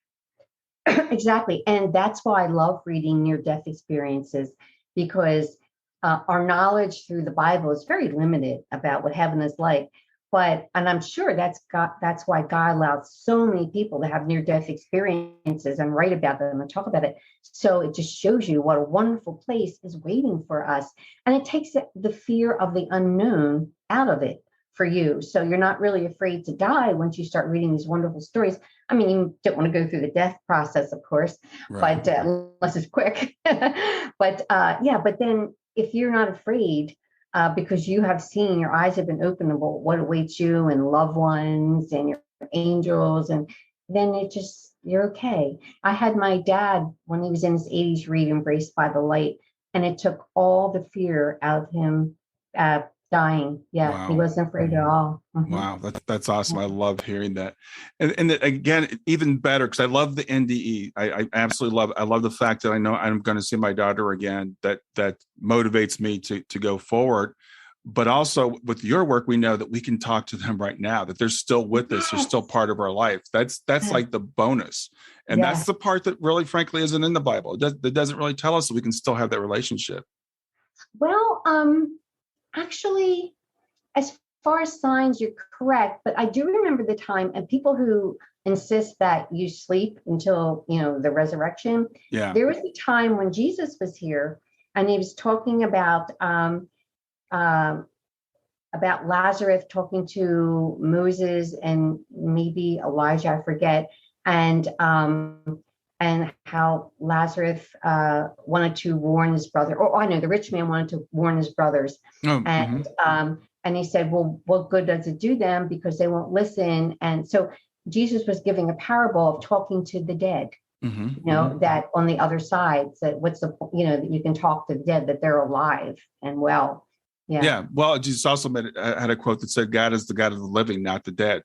Exactly. And that's why I love reading near-death experiences, because our knowledge through the Bible is very limited about what heaven is like. And I'm sure that's why God allowed so many people to have near-death experiences and write about them and talk about it. So it just shows you what a wonderful place is waiting for us. And it takes the fear of the unknown out of it for you. So you're not really afraid to die once you start reading these wonderful stories. I mean, you don't want to go through the death process, of course, right. But unless it's quick. But then if you're not afraid, because you have seen, your eyes have been opened about what awaits you and loved ones and your angels, and then you're okay. I had my dad, when he was in his 80s, read Embraced by the Light, and it took all the fear out of him dying. Yeah, wow. He wasn't afraid at all. Mm-hmm. Wow, that's awesome. I love hearing that. And again, even better, because I love the NDE. I absolutely love it. I love the fact that I know I'm going to see my daughter again. That motivates me to go forward. But also with your work, we know that we can talk to them right now, that they're still with us. They're still part of our life. That's like the bonus. And that's the part that really, frankly, isn't in the Bible. That doesn't really tell us that we can still have that relationship. Well, actually, as far as signs, you're correct. But I do remember the time, and people who insist that you sleep until, the resurrection. Yeah. There was a time when Jesus was here, and he was talking about Lazarus talking to Moses and maybe Elijah, I forget, and how Lazarus wanted to warn his brother, or I know the rich man wanted to warn his brothers, and he said, well, what good does it do them, because they won't listen? And so Jesus was giving a parable of talking to the dead. That on the other side, that what's the, that you can talk to the dead, that they're alive and well. Yeah. Well, Jesus also had a quote that said, God is the God of the living, not the dead.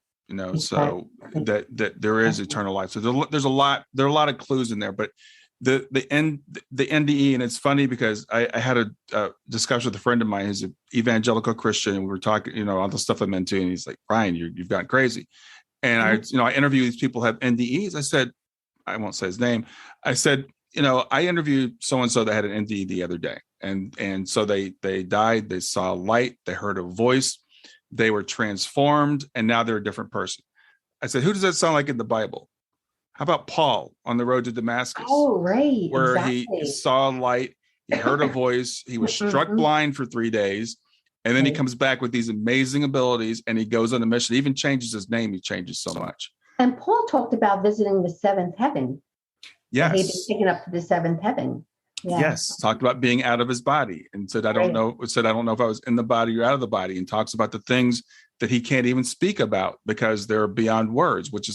So that there is eternal life. So there are a lot of clues in there, but the NDE, and it's funny because I had a discussion with a friend of mine who's an evangelical Christian, and we were talking, all the stuff I'm into, and he's like, Brian, you've gone crazy. And I interview these people who have NDEs. I said, I won't say his name. I said, I interviewed so-and-so that had an NDE the other day. And so they died, they saw light, they heard a voice, they were transformed, and now they're a different person. I said, who does that sound like in the Bible? How about Paul on the road to Damascus? Oh, right. Where he saw light, he heard a voice, he was struck blind for 3 days, and then he comes back with these amazing abilities, and he goes on a mission. He even changes his name. He changes so much. And Paul talked about visiting the seventh heaven. Yes. He'd been taken up to the seventh heaven. Yeah. Yes. Talked about being out of his body, and said, I don't know if I was in the body or out of the body, and talks about the things that he can't even speak about because they're beyond words, which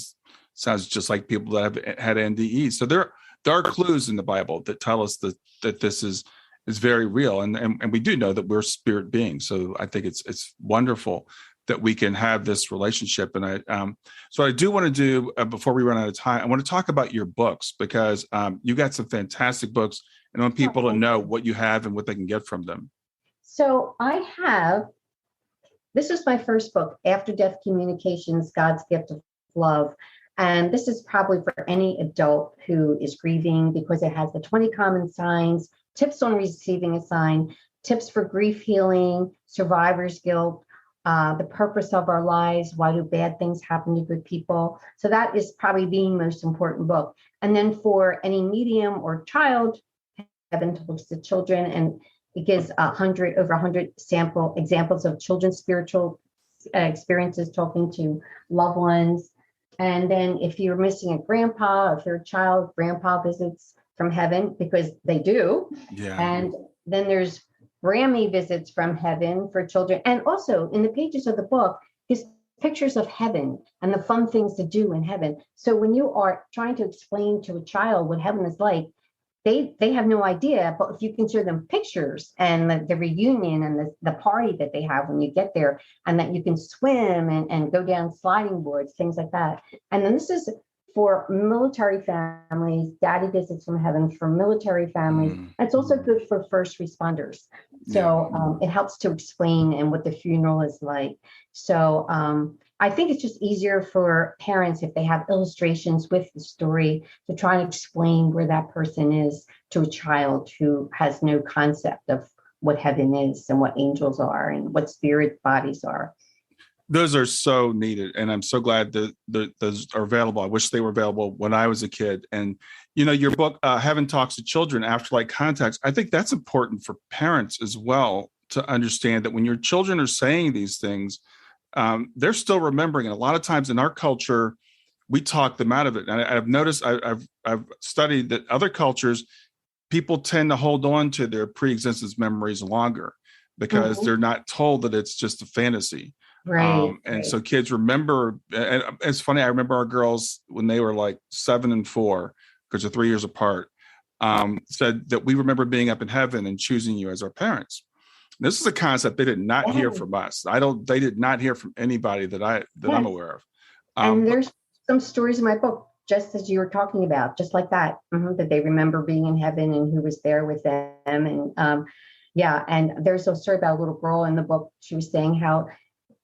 sounds just like people that have had NDEs. So there are clues in the Bible that tell us that this is very real. And we do know that we're spirit beings. So I think it's wonderful. that we can have this relationship. And so I do want to do, before we run out of time, I want to talk about your books, because you got some fantastic books, and I want people to know what you have and what they can get from them. So this was my first book, After Death Communications, God's Gift of Love. And this is probably for any adult who is grieving, because it has the 20 common signs, tips on receiving a sign, tips for grief healing, survivor's guilt, the purpose of our lives, why do bad things happen to good people. So that is probably the most important book. And then for any medium or child, Heaven Talks to Children, and it gives over 100 sample examples of children's spiritual experiences talking to loved ones. And then if you're missing a grandpa, if you're a child, grandpa visits from heaven, because they do. Yeah. And then there's Grammy visits from heaven for children. And also in the pages of the book is pictures of heaven and the fun things to do in heaven. So when you are trying to explain to a child what heaven is like, they have no idea. But if you can show them pictures and the reunion and the party that they have when you get there, and that you can swim and go down sliding boards, things like that. And then this is for military families, daddy visits from heaven for military families. It's also good for first responders. So it helps to explain and what the funeral is like. So I think it's just easier for parents if they have illustrations with the story to try and explain where that person is to a child who has no concept of what heaven is and what angels are and what spirit bodies are. Those are so needed, and I'm so glad that those are available. I wish they were available when I was a kid. And your book, Heaven Talks to Children, Afterlife Context, I think that's important for parents as well to understand that when your children are saying these things, they're still remembering. And a lot of times in our culture, we talk them out of it. And I've noticed, I've studied that other cultures, people tend to hold on to their pre-existence memories longer because they're not told that it's just a fantasy. Right. So kids remember, and it's funny, I remember our girls when they were like 7 and 4, because they're 3 years apart, said that we remember being up in heaven and choosing you as our parents. This is a concept they did not hear from us. They did not hear from anybody that I'm aware of. And there's some stories in my book, just as you were talking about, just like that, that they remember being in heaven and who was there with them. And and there's a story about a little girl in the book. She was saying how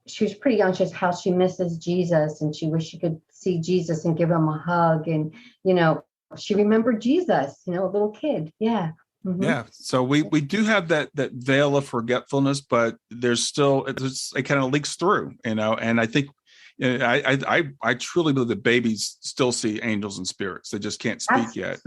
she was pretty young, just how she misses Jesus and she wished she could see Jesus and give him a hug. And, she remembered Jesus, a little kid. Yeah. Yeah. So we do have that veil of forgetfulness, but there's still, it kind of leaks through, and I think, I truly believe that babies still see angels and spirits. They just can't speak yet.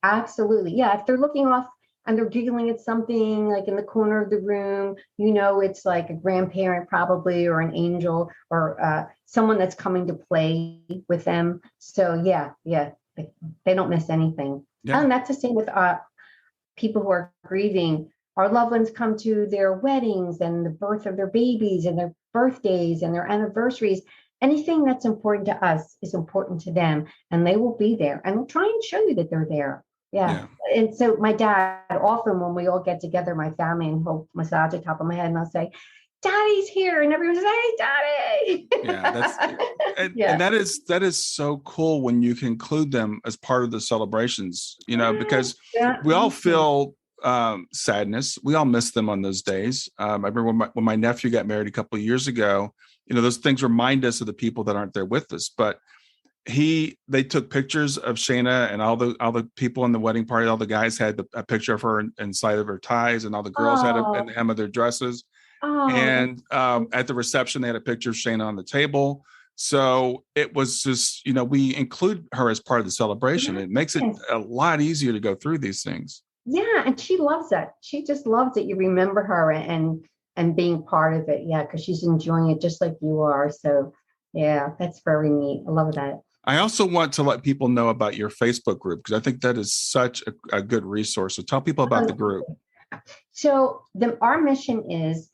Absolutely. Yeah. If they're looking off and they're giggling at something like in the corner of the room, it's like a grandparent probably, or an angel, or someone that's coming to play with them. So they don't miss anything. Yeah. And that's the same with people who are grieving. Our loved ones come to their weddings and the birth of their babies and their birthdays and their anniversaries. Anything that's important to us is important to them, and they will be there and they'll try and show you that they're there. Yeah. And so my dad, often when we all get together, my family, and he'll massage the top of my head and I'll say, Daddy's here. And everyone says, hey, Daddy. Yeah. And that is so cool when you can include them as part of the celebrations, because we all feel sadness. We all miss them on those days. I remember when my nephew got married a couple of years ago, those things remind us of the people that aren't there with us. But they took pictures of Shayna, and all the people in the wedding party, all the guys had a picture of her inside of her ties, and all the girls had in the hem of their dresses. And at the reception, they had a picture of Shayna on the table. So it was just, we include her as part of the celebration. It makes it a lot easier to go through these things. Yeah. And she loves that. She just loves that you remember her and being part of it. Yeah. Because she's enjoying it just like you are. So yeah, that's very neat. I love that. I also want to let people know about your Facebook group, because I think that is such a good resource. So tell people about the group. So our mission is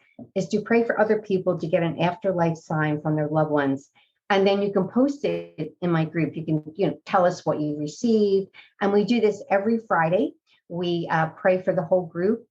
to pray for other people to get an afterlife sign from their loved ones. And then you can post it in my group. You can tell us what you received. And we do this every Friday. We pray for the whole group.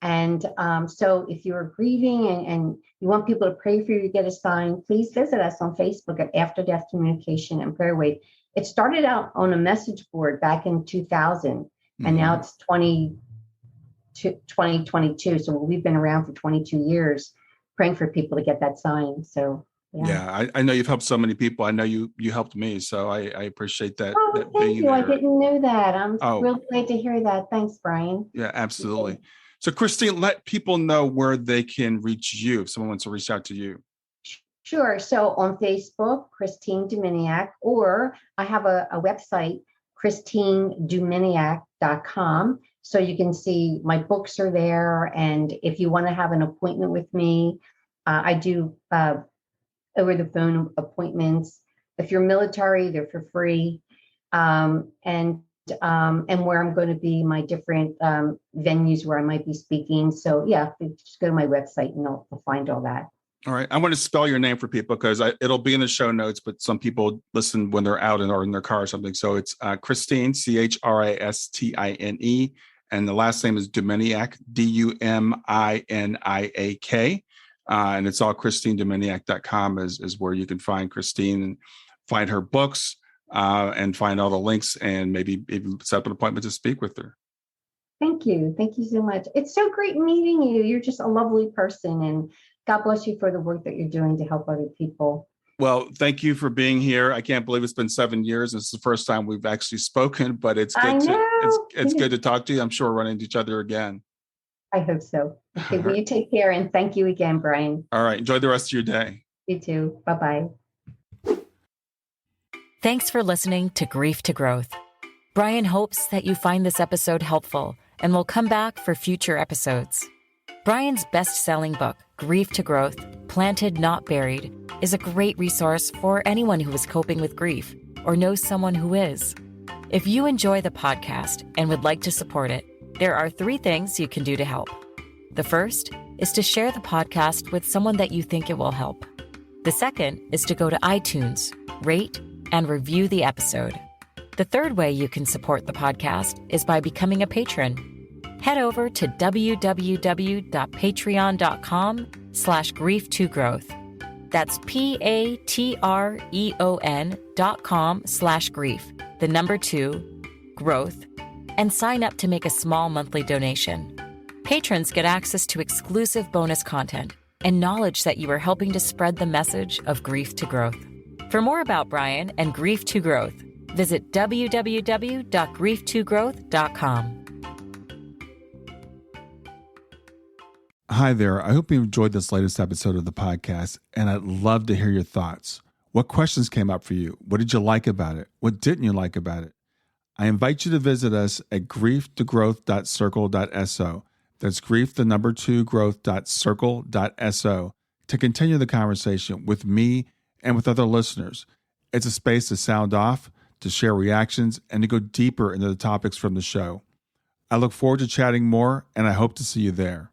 And so if you're grieving and you want people to pray for you to get a sign, please visit us on Facebook at After Death Communication and Prayer Wave. It started out on a message board back in 2000, and now it's 2022. So we've been around for 22 years praying for people to get that sign. So yeah, I know you've helped so many people. I know you helped me, so I appreciate that. Oh, that thank you. I there. didn't know that. I'm real glad to hear that. Thanks, Brian. Yeah, absolutely. So Christine, let people know where they can reach you if someone wants to reach out to you. Sure. So on Facebook, Christine Duminiak, or I have a website, ChristineDuminiak.com. So you can see my books are there. And if you want to have an appointment with me, I do over the phone appointments. If you're military, they're for free. And where I'm going to be, my different venues where I might be speaking. So yeah, just go to my website and I'll find all that. All right. I want to spell your name for people because it'll be in the show notes, but some people listen when they're out or in their car or something. So it's Christine, Christine, and the last name is Duminiak, Duminiak. And it's all ChristineDuminiak.com is where you can find Christine and find her books and find all the links and maybe even set up an appointment to speak with her. Thank you. Thank you so much. It's so great meeting you. You're just a lovely person, and God bless you for the work that you're doing to help other people. Well, thank you for being here. I can't believe it's been 7 years. This is the first time we've actually spoken, but it's good it's good to talk to you. I'm sure we'll run into each other again. I hope so. Okay, well, you take care, and thank you again, Brian. All right. Enjoy the rest of your day. You too. Bye-bye. Thanks for listening to Grief to Growth. Brian hopes that you find this episode helpful and will come back for future episodes. Brian's best-selling book, Grief to Growth, Planted Not Buried, is a great resource for anyone who is coping with grief or knows someone who is. If you enjoy the podcast and would like to support it, there are 3 things you can do to help. The first is to share the podcast with someone that you think it will help. The second is to go to iTunes, rate, and review the episode. The third way you can support the podcast is by becoming a patron. Head over to www.patreon.com/grief2growth. That's patreon.com/grief, the number 2, growth, and sign up to make a small monthly donation. Patrons get access to exclusive bonus content and knowledge that you are helping to spread the message of grief to growth. For more about Brian and Grief to Growth, visit www.grief2growth.com. Hi there. I hope you enjoyed this latest episode of the podcast, and I'd love to hear your thoughts. What questions came up for you? What did you like about it? What didn't you like about it? I invite you to visit us at grieftogrowth.circle.so. That's grief2growth.circle.so to continue the conversation with me and with other listeners. It's a space to sound off, to share reactions, and to go deeper into the topics from the show. I look forward to chatting more, and I hope to see you there.